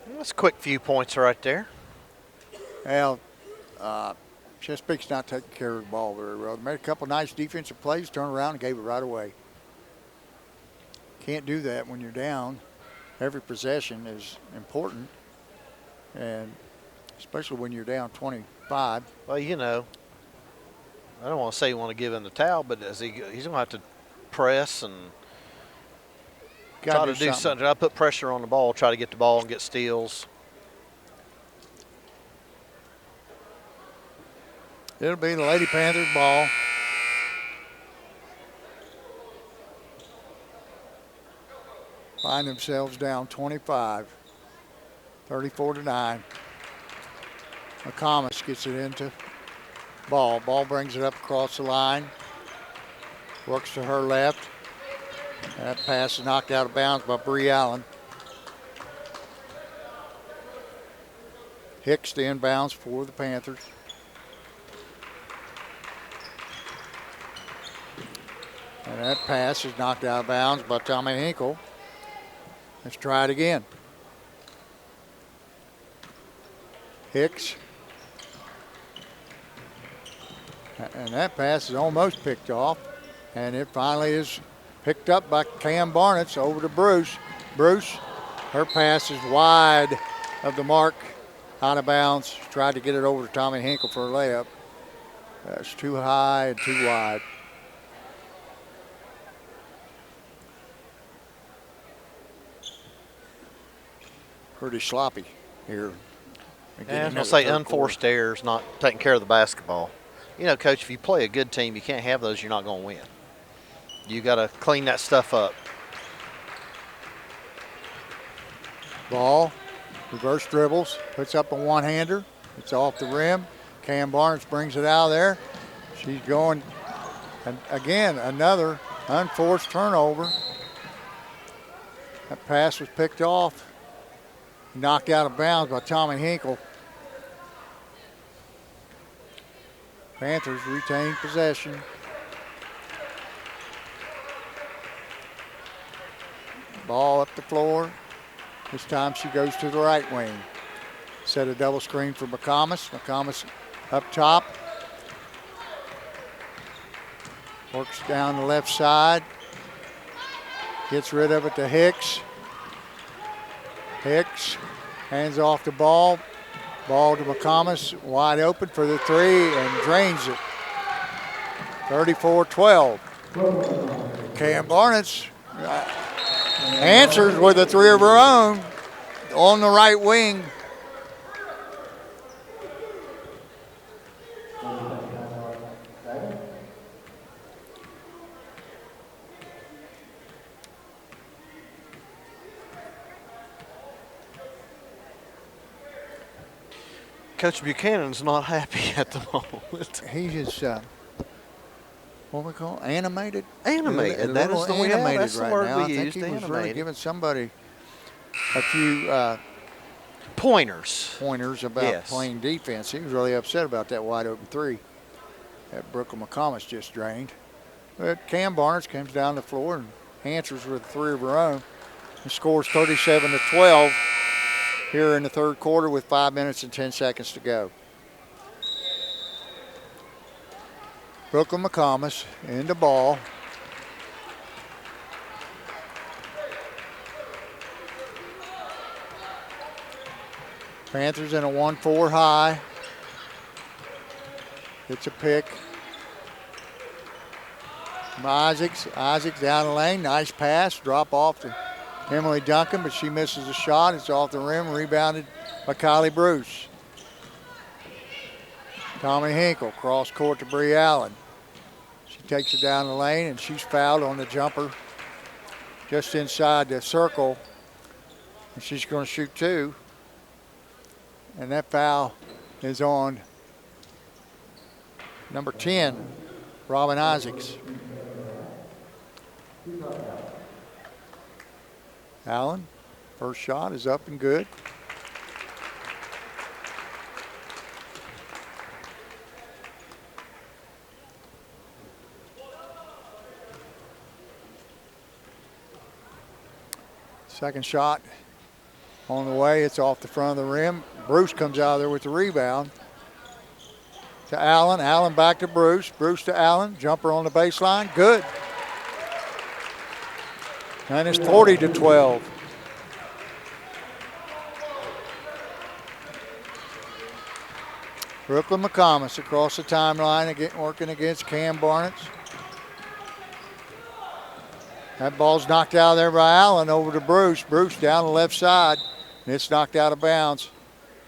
[SPEAKER 2] That's a quick few points right there.
[SPEAKER 1] Well, Chesapeake's not taking care of the ball very well. They made a couple nice defensive plays, turned around and gave it right away. Can't do that when you're down. Every possession is important, and especially when you're down 25.
[SPEAKER 2] Well, I don't want to say you want to give him the towel, but he's going to have to press and try to do something. Try to put pressure on the ball, try to get the ball and get steals.
[SPEAKER 1] It'll be the Lady Panthers ball. Find themselves down 25, 34-9. McComas gets it into Ball. Ball brings it up across the line. Works to her left. And that pass is knocked out of bounds by Bree Allen. Hicks to inbounds for the Panthers. That pass is knocked out of bounds by Tommy Hinkle. Let's try it again. Hicks. And that pass is almost picked off. And it finally is picked up by Cam Barnett's over to Bruce. Bruce, her pass is wide of the mark, out of bounds. Tried to get it over to Tommy Hinkle for a layup. That's too high and too wide. Pretty sloppy here.
[SPEAKER 2] Yeah, I was going to say unforced errors, not taking care of the basketball. You know, Coach, if you play a good team, you can't have those, you're not going to win. You got to clean that stuff up.
[SPEAKER 1] Ball, reverse dribbles, puts up a one-hander. It's off the rim. Cam Barnes brings it out of there. She's going, and again, another unforced turnover. That pass was picked off, knocked out of bounds by Tommy Hinkle. Panthers retain possession. Ball up the floor. This time she goes to the right wing. Set a double screen for McComas. McComas up top. Works down the left side. Gets rid of it to Hicks. Hicks hands off the ball. Ball to McComas, wide open for the three and drains it. 34-12. Cam Barnett's answers with a three of her own on the right wing.
[SPEAKER 2] Coach Buchanan's not happy at the moment.
[SPEAKER 1] He is, what we call animated?
[SPEAKER 2] Animated. That is the word.
[SPEAKER 1] Animated
[SPEAKER 2] That's the
[SPEAKER 1] right
[SPEAKER 2] word
[SPEAKER 1] now.
[SPEAKER 2] we
[SPEAKER 1] I think
[SPEAKER 2] used.
[SPEAKER 1] he was
[SPEAKER 2] Animated.
[SPEAKER 1] really giving somebody a few
[SPEAKER 2] Pointers.
[SPEAKER 1] pointers about playing defense. He was really upset about that wide open three that Brooklyn McComas just drained. But Cam Barnes comes down the floor and answers with a three of her own and scores 37-12 here in the third quarter with 5 minutes and 10 seconds to go. Brooklyn McComas in the ball. Panthers in a 1-4 high. It's a pick from Isaacs. Isaacs down the lane. Nice pass. Drop off to Emily Duncan, but she misses a shot. It's off the rim. Rebounded by Kylie Bruce. Tommy Hinkle, cross court to Bree Allen. She takes it down the lane, and she's fouled on the jumper just inside the circle. And she's going to shoot two. And that foul is on number 10, Robin Isaacs. Allen, first shot is up and good. Second shot on the way. It's off the front of the rim. Bruce comes out of there with the rebound. To Allen. Allen back to Bruce. Bruce to Allen. Jumper on the baseline. Good. And it's 40-12. Brooklyn McComas across the timeline again, working against Cam Barnett. That ball's knocked out of there by Allen over to Bruce. Bruce down the left side. And it's knocked out of bounds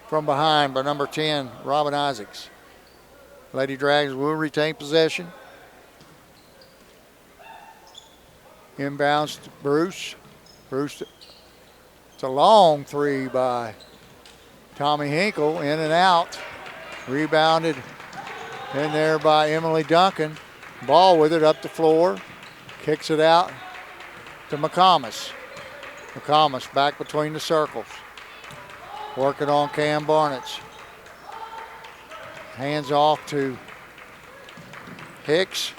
[SPEAKER 1] from behind by number 10, Robin Isaacs. Lady Dragons will retain possession. Inbounds to Bruce. Bruce, it's a long three by Tommy Hinkle, in and out. Rebounded in there by Emily Duncan. Ball with it up the floor. Kicks it out to McComas. McComas back between the circles. Working on Cam Barnett's. Hands off to Hicks.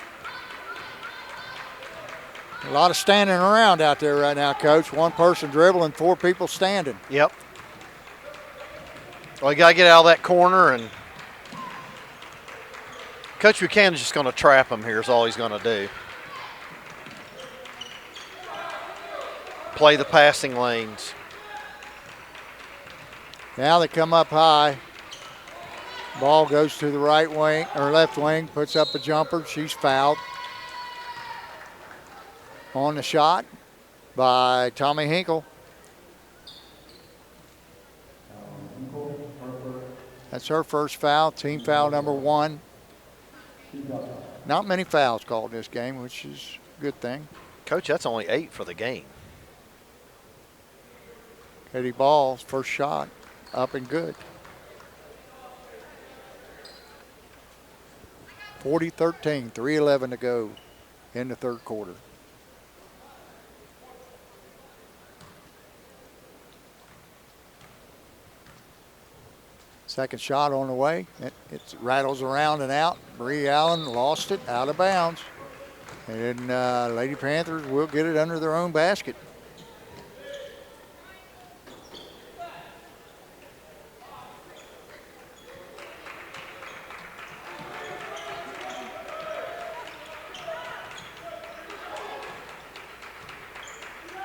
[SPEAKER 1] A lot of standing around out there right now, Coach. One person dribbling, 4 people standing.
[SPEAKER 2] Yep. Well, you got to get out of that corner, and Coach Buchanan's just going to trap him here is all he's going to do. Play the passing lanes.
[SPEAKER 1] Now they come up high. Ball goes to the right wing, or left wing, puts up a jumper. She's fouled. On the shot by Tommy Hinkle. That's her first foul, team foul number 1. Not many fouls called this game, which is a good thing.
[SPEAKER 2] Coach, that's only 8 for the game.
[SPEAKER 1] Katie Ball's first shot, up and good. 40-13, 3:11 to go in the third quarter. Second shot on the way. It rattles around and out. Bree Allen lost it, out of bounds. And Lady Panthers will get it under their own basket.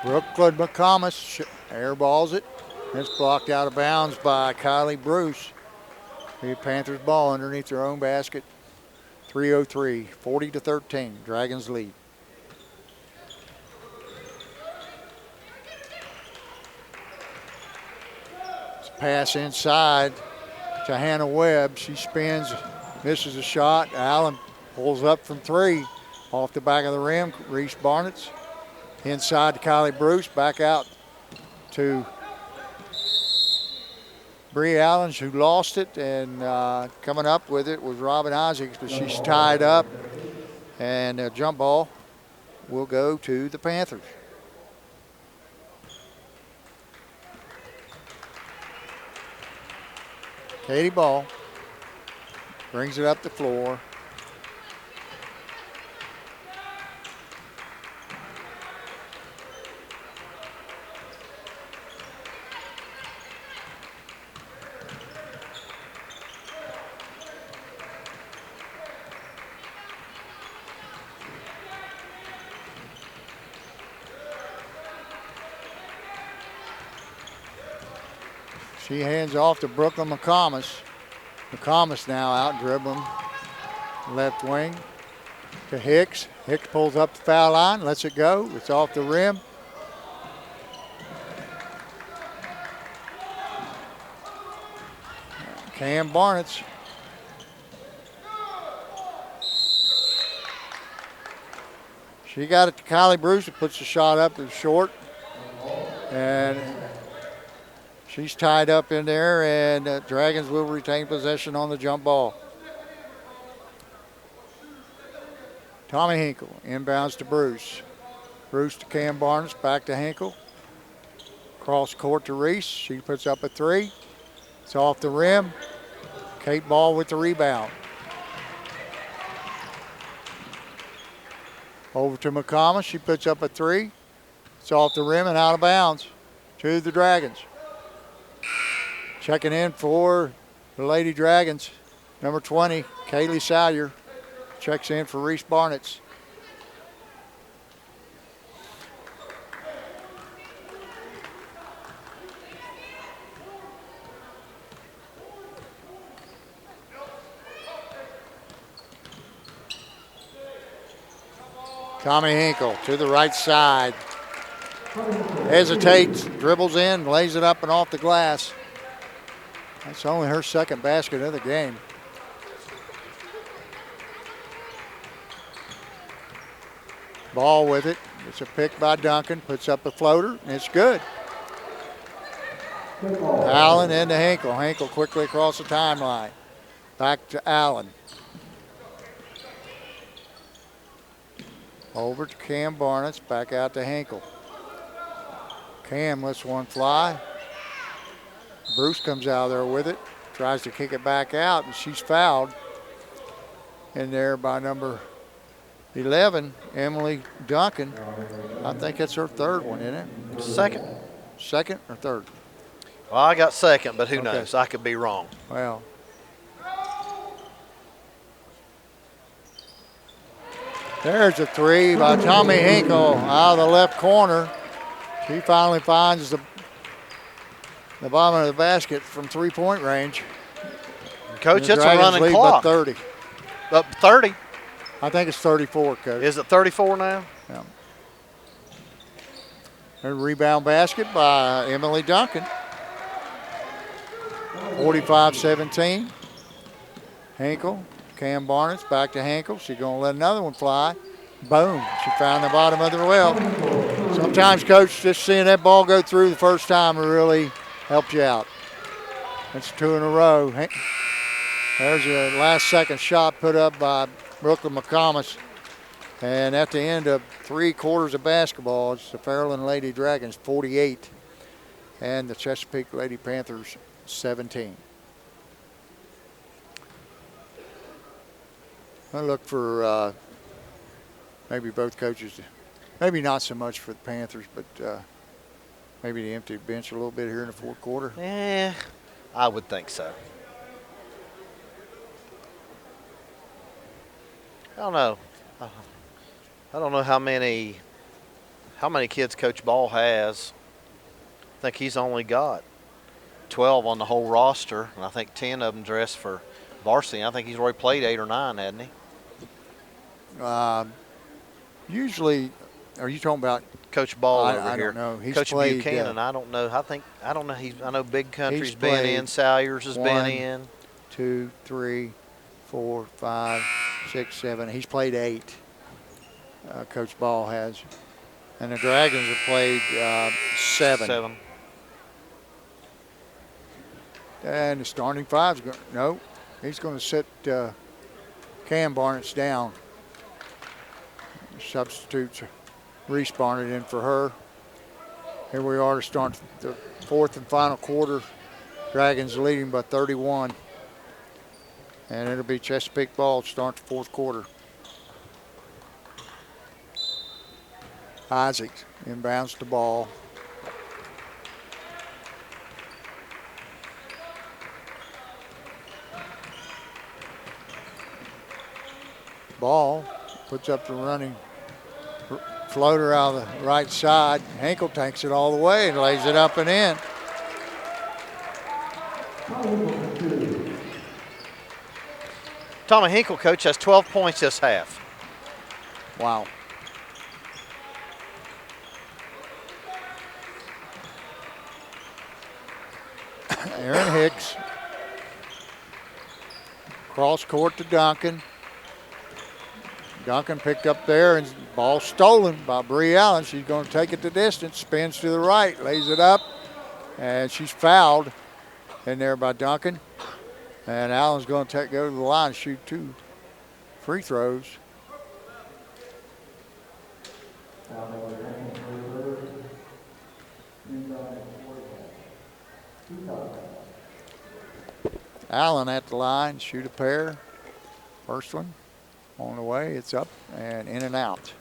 [SPEAKER 1] Brooklyn McComas airballs it. It's blocked out of bounds by Kylie Bruce. The Panthers ball underneath their own basket. 3:03, 40-13, Dragons lead. It's a pass inside to Hannah Webb. She spins, misses a shot. Allen pulls up from 3. Off the back of the rim, Reese Barnett's. Inside to Kylie Bruce, back out to Bree Allen, who lost it, and coming up with it was Robin Isaacs, but she's tied up, and a jump ball will go to the Panthers. Katie Ball brings it up the floor. She hands off to Brooklyn McComas. McComas now out dribbling left wing to Hicks. Hicks pulls up the foul line, lets it go. It's off the rim. Cam Barnett's. She got it to Kylie Bruce, who puts the shot up and short. And she's tied up in there, and Dragons will retain possession on the jump ball. Tommy Hinkle inbounds to Bruce. Bruce to Cam Barnes, back to Hinkle. Cross court to Reese. She puts up a 3. It's off the rim. Kate Ball with the rebound. Over to McComas. She puts up a 3. It's off the rim and out of bounds to the Dragons. Checking in for the Lady Dragons, number 20, Kaylee Salyer. Checks in for Reese Barnett's. Tommy Hinkle to the right side. Hesitates, dribbles in, lays it up and off the glass. That's only her second basket of the game. Ball with it. It's a pick by Duncan. Puts up a floater, and it's good. Allen into Hinkle. Hinkle quickly across the timeline. Back to Allen. Over to Cam Barnett's. Back out to Hinkle. Cam lets one fly. Bruce comes out there with it, tries to kick it back out, and she's fouled in there by number 11, Emily Duncan. I think that's her third one, isn't it?
[SPEAKER 2] Second.
[SPEAKER 1] Second or third?
[SPEAKER 2] Well, I got second, but who
[SPEAKER 1] Okay.
[SPEAKER 2] knows? I could be wrong.
[SPEAKER 1] Well, there's a three by Tommy Hinkle out of the left corner. She finally finds the bottom of the basket from three-point range.
[SPEAKER 2] Coach,
[SPEAKER 1] The
[SPEAKER 2] that's a
[SPEAKER 1] Dragons
[SPEAKER 2] running
[SPEAKER 1] lead
[SPEAKER 2] clock.
[SPEAKER 1] by 30.
[SPEAKER 2] Up 30.
[SPEAKER 1] I think it's 34, Coach.
[SPEAKER 2] Is it 34 now?
[SPEAKER 1] Yeah. A rebound basket by Emily Duncan. 45-17. Hinkle, Cam Barnett's back to Hinkle. She's going to let another one fly. Boom. She found the bottom of the well. Sometimes, Coach, just seeing that ball go through the first time really helps you out. That's two in a row. There's a last second shot put up by Brooklyn McComas. And at the end of 3 quarters of basketball, it's the Fairland Lady Dragons 48 and the Chesapeake Lady Panthers 17. I look for maybe both coaches, maybe not so much for the Panthers, but maybe the empty bench a little bit here in the fourth quarter.
[SPEAKER 2] Yeah, I would think so. I don't know. I don't know how many kids Coach Ball has. I think he's only got 12 on the whole roster, and I think 10 of them dressed for varsity. I think he's already played 8 or 9, hasn't he?
[SPEAKER 1] Usually, are you talking about
[SPEAKER 2] Coach Ball over
[SPEAKER 1] I
[SPEAKER 2] here?
[SPEAKER 1] don't know. He's
[SPEAKER 2] Coach
[SPEAKER 1] played,
[SPEAKER 2] Buchanan, I don't know. I don't know. I know Big Country's
[SPEAKER 1] he's
[SPEAKER 2] been in.
[SPEAKER 1] played
[SPEAKER 2] Salyers has been
[SPEAKER 1] 1,
[SPEAKER 2] in.
[SPEAKER 1] 2, 3, 4, 5, 6, 7. He's played 8. Coach Ball has. And the Dragons have played 7. And the starting five's going. No, he's going to sit Cam Barnett's down. Substitutes Reese Barnett in for her. Here we are to start the fourth and final quarter. Dragons leading by 31. And it'll be Chesapeake ball to start the fourth quarter. Isaac inbounds the ball. Ball puts up the running floater out of the right side. Hinkle takes it all the way and lays it up and in.
[SPEAKER 2] Tommy Hinkle, coach, has 12 points this half.
[SPEAKER 1] Wow. Aaron Hicks. Cross court to Duncan. Duncan picked up there and ball stolen by Bree Allen. She's going to take it the distance, spins to the right, lays it up, and she's fouled in there by Duncan. And Allen's going to go to the line and shoot 2 free throws. Allen at the line, shoot a pair. First one on the way, it's up and in and out.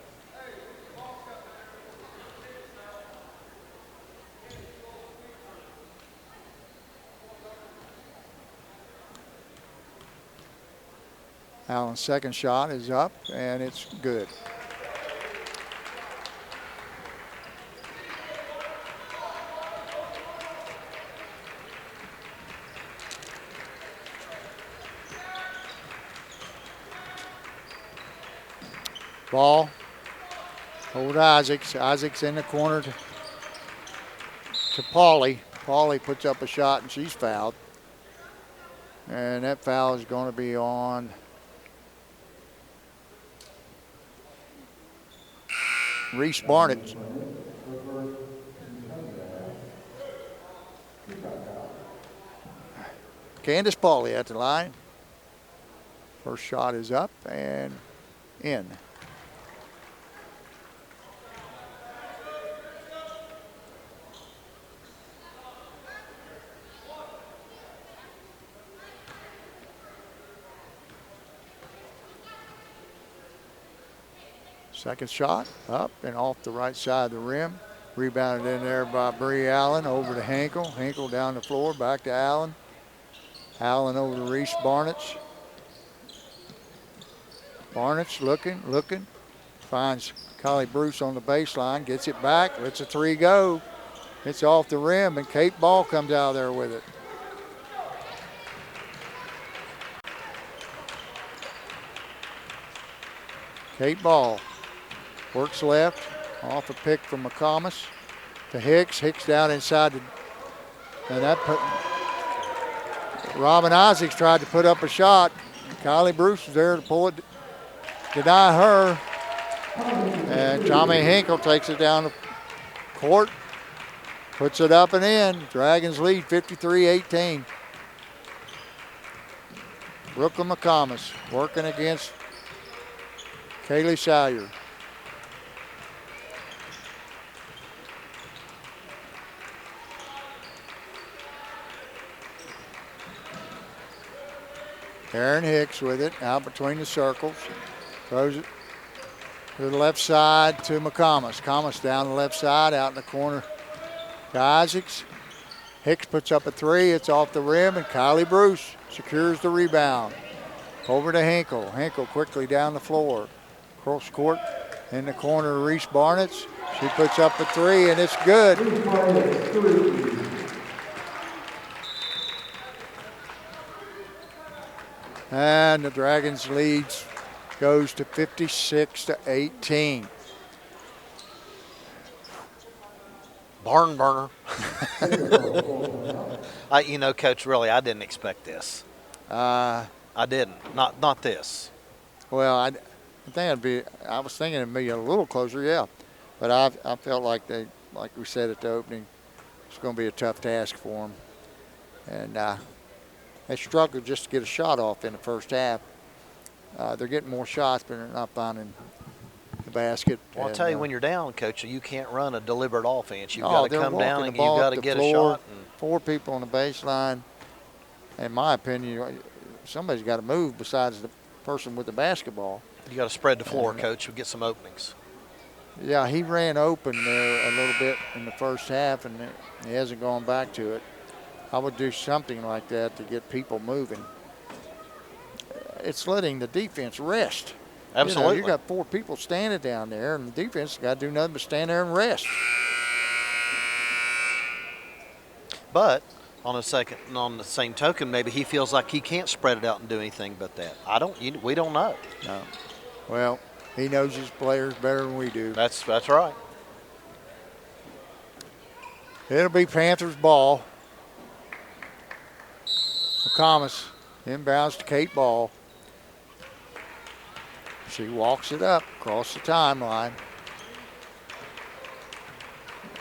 [SPEAKER 1] Allen's second shot is up and it's good. Ball, hold Isaacs. Isaacs in the corner to Pauly. Pauly puts up a shot and she's fouled. And that foul is going to be on Reese Barnett. Candace Pauly at the line. First shot is up and in. Second shot, up and off the right side of the rim. Rebounded in there by Bree Allen, over to Hinkle. Hinkle down the floor, back to Allen. Allen over to Reese Barnett. Barnett looking. Finds Kylie Bruce on the baseline, gets it back, lets a three go. It's off the rim, and Kate Ball comes out there with it. Kate Ball works left, off a pick from McComas to Hicks. Hicks down inside, and that put Robin Isaacs tried to put up a shot. Kylie Bruce was there to pull it, deny her, and Tommy Hinkle takes it down the court, puts it up and in. Dragons lead 53-18. Brooklyn McComas working against Kaylee Salyer. Aaron Hicks with it, out between the circles. Throws it to the left side to McComas. McComas down the left side, out in the corner to Isaacs. Hicks puts up a three, it's off the rim, and Kylie Bruce secures the rebound. Over to Hinkle. Hinkle quickly down the floor. Cross court in the corner to Reese Barnett. She puts up a three, and it's good. And the Dragons leads goes to 56-18.
[SPEAKER 2] Barn burner. Coach, really, I didn't expect this. I didn't. Not this.
[SPEAKER 1] Well, I think I was thinking it'd be a little closer, yeah. But I felt like like we said at the opening, it's going to be a tough task for them. And they struggled just to get a shot off in the first half. They're getting more shots, but they're not finding the basket.
[SPEAKER 2] Well, I'll tell you, when you're down, Coach, you can't run a deliberate offense. You've
[SPEAKER 1] got
[SPEAKER 2] to come down and you've got to get a shot.
[SPEAKER 1] Four people on the baseline. In my opinion, somebody's got to move besides the person with the basketball.
[SPEAKER 2] You got to spread the floor, Coach. We'll get some openings.
[SPEAKER 1] Yeah, he ran open there a little bit in the first half, and he hasn't gone back to it. I would do something like that to get people moving. It's letting the defense rest.
[SPEAKER 2] Absolutely.
[SPEAKER 1] You got four people standing down there, and the defense got to do nothing but stand there and rest.
[SPEAKER 2] But on the same token, maybe he feels like he can't spread it out and do anything but that. We don't know.
[SPEAKER 1] No. Well, he knows his players better than we do.
[SPEAKER 2] That's right.
[SPEAKER 1] It'll be Panthers ball. McComas inbounds to Kate Ball. She walks it up across the timeline.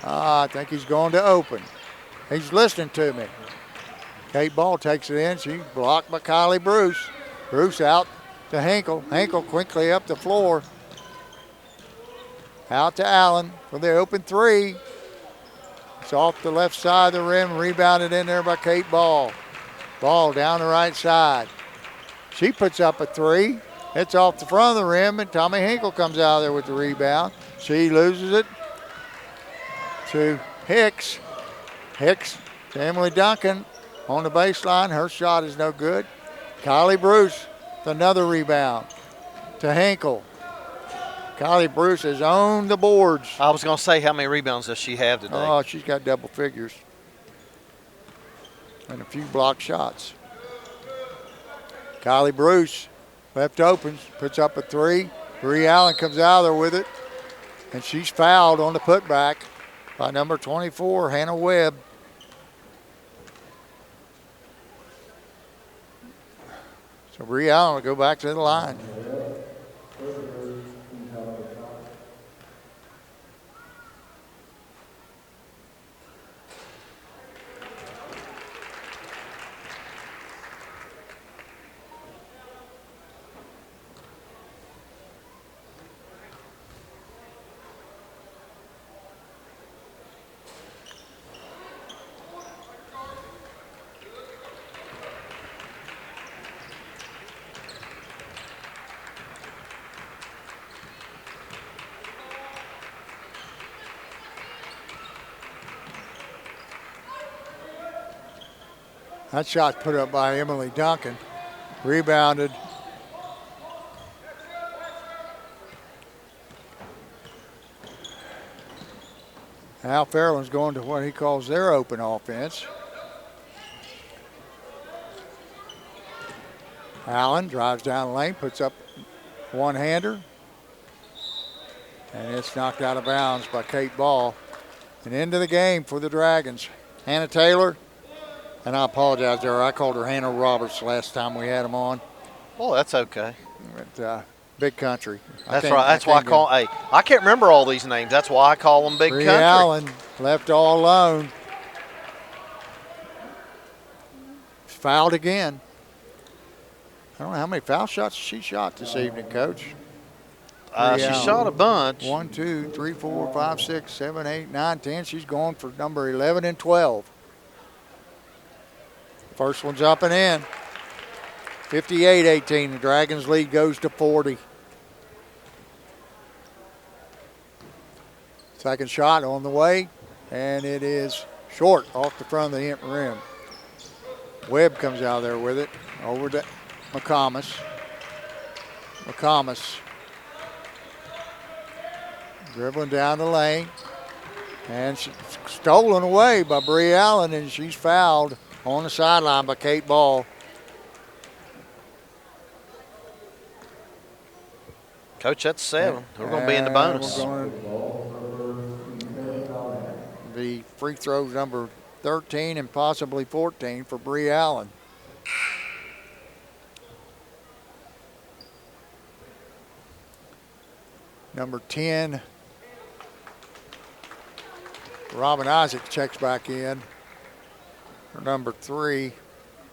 [SPEAKER 1] I think he's going to open. He's listening to me. Kate Ball takes it in. She's blocked by Kylie Bruce. Bruce out to Hinkle. Hinkle quickly up the floor. Out to Allen for the open three. It's off the left side of the rim. Rebounded in there by Kate Ball. Ball down the right side. She puts up a three. It's off the front of the rim, and Tommy Hinkle comes out there with the rebound. She loses it to Hicks. Hicks to Emily Duncan on the baseline. Her shot is no good. Kylie Bruce with another rebound to Hinkle. Kylie Bruce has owned the boards.
[SPEAKER 2] I was going to say, how many rebounds does she have today?
[SPEAKER 1] Oh, she's got double figures. And a few blocked shots. Kylie Bruce left open, puts up a three. Bree Allen comes out there with it, and she's fouled on the putback by number 24, Hannah Webb. So Bree Allen will go back to the line. That shot put up by Emily Duncan. Rebounded. Now Fairland's going to what he calls their open offense. Allen drives down the lane, puts up one-hander. And it's knocked out of bounds by Kate Ball. And into the game for the Dragons. Hannah Taylor, and I apologize there, I called her Hannah Roberts last time we had them on.
[SPEAKER 2] Oh, that's okay.
[SPEAKER 1] But, Big Country.
[SPEAKER 2] That's right. That's why I call. Hey, I can't remember all these names. That's why I call them Big
[SPEAKER 1] Bree
[SPEAKER 2] Country.
[SPEAKER 1] Allen left all alone. Fouled again. I don't know how many foul shots she shot this evening, Coach.
[SPEAKER 2] She shot a bunch.
[SPEAKER 1] 1, 2, 3, 4, 5, 6, 7, 8, 9, 10. She's going for number 11 and 12. First one's up and in. 58-18. The Dragons lead goes to 40. Second shot on the way, and it is short off the front of the rim. Webb comes out there with it over to McComas. McComas dribbling down the lane, and she's stolen away by Bree Allen, and she's fouled on the sideline by Kate Ball.
[SPEAKER 2] Coach, that's 7. We're going to be in the bonus.
[SPEAKER 1] The free throws number 13 and possibly 14 for Bree Allen. Number 10, Robin Isaac checks back in. Number 3,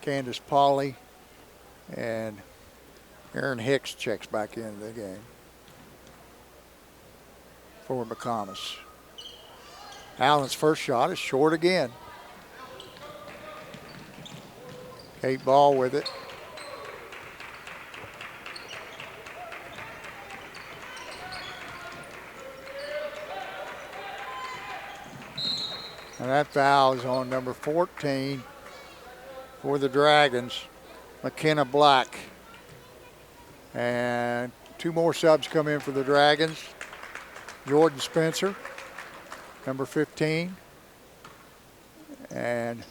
[SPEAKER 1] Candace Pauley, and Aaron Hicks checks back into the game for McComas. Allen's first shot is short again. Kate Ball with it. And that foul is on number 14 for the Dragons, McKenna Black. And 2 more subs come in for the Dragons. Jordan Spencer, number 15. And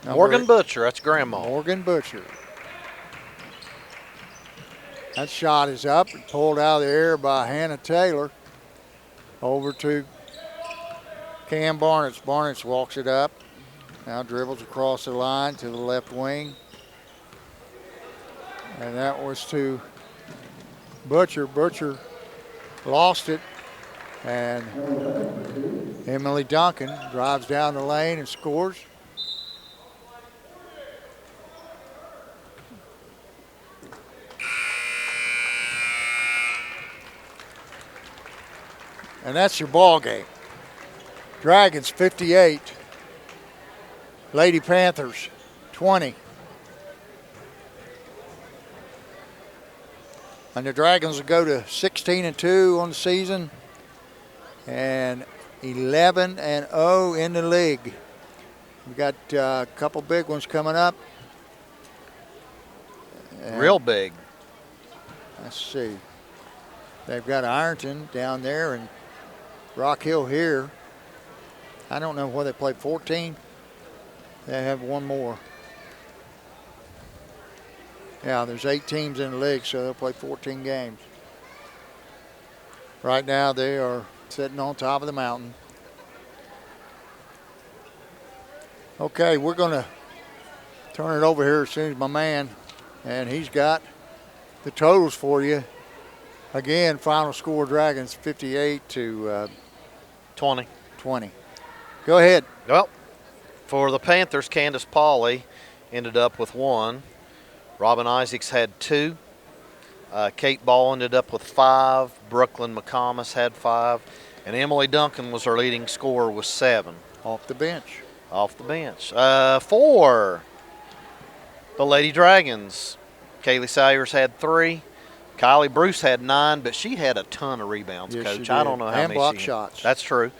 [SPEAKER 2] Morgan Butcher, that's Grandma.
[SPEAKER 1] Morgan Butcher. That shot is up and pulled out of the air by Hannah Taylor. Over to Cam Barnett. Barnett walks it up. Now dribbles across the line to the left wing. And that was to Butcher. Butcher lost it. And Emily Duncan drives down the lane and scores. And that's your ball game. Dragons 58, Lady Panthers 20. And the Dragons will go to 16-2 on the season and 11-0 in the league. We got a couple big ones coming up. And
[SPEAKER 2] real big.
[SPEAKER 1] Let's see. They've got Ironton down there and Rock Hill here. I don't know whether they played 14. They have one more. Yeah, there's 8 teams in the league, so they'll play 14 games. Right now, they are sitting on top of the mountain. Okay, we're going to turn it over here as soon as my man, and he's got the totals for you. Again, final score, Dragons 58 to
[SPEAKER 2] 20.
[SPEAKER 1] Go ahead.
[SPEAKER 2] Well, for the Panthers, Candace Pauley ended up with 1. Robin Isaacs had 2. Kate Ball ended up with 5. Brooklyn McComas had 5. And Emily Duncan was our leading scorer with 7.
[SPEAKER 1] Off the bench.
[SPEAKER 2] For the Lady Dragons, Kaylee Sayers had 3. Kylie Bruce had 9, but she had a ton of rebounds,
[SPEAKER 1] yes,
[SPEAKER 2] Coach. I don't know how
[SPEAKER 1] and
[SPEAKER 2] many
[SPEAKER 1] block
[SPEAKER 2] she had.
[SPEAKER 1] shots.
[SPEAKER 2] That's true.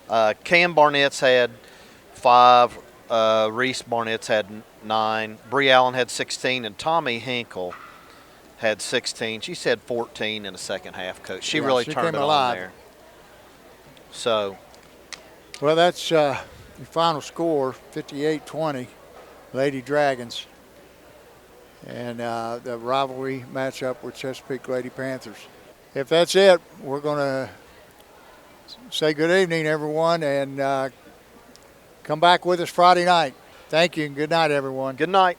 [SPEAKER 2] Cam Barnett's had 5. Reese Barnett's had 9. Bree Allen had 16, and Tommy Hinkle had 16. She said 14 in the second half, Coach. She really turned it on there. So,
[SPEAKER 1] well, that's your final score, 58-20, Lady Dragons. And the rivalry matchup with Chesapeake Lady Panthers. If that's it, we're going to say good evening, everyone, and come back with us Friday night. Thank you, and good night, everyone.
[SPEAKER 2] Good night.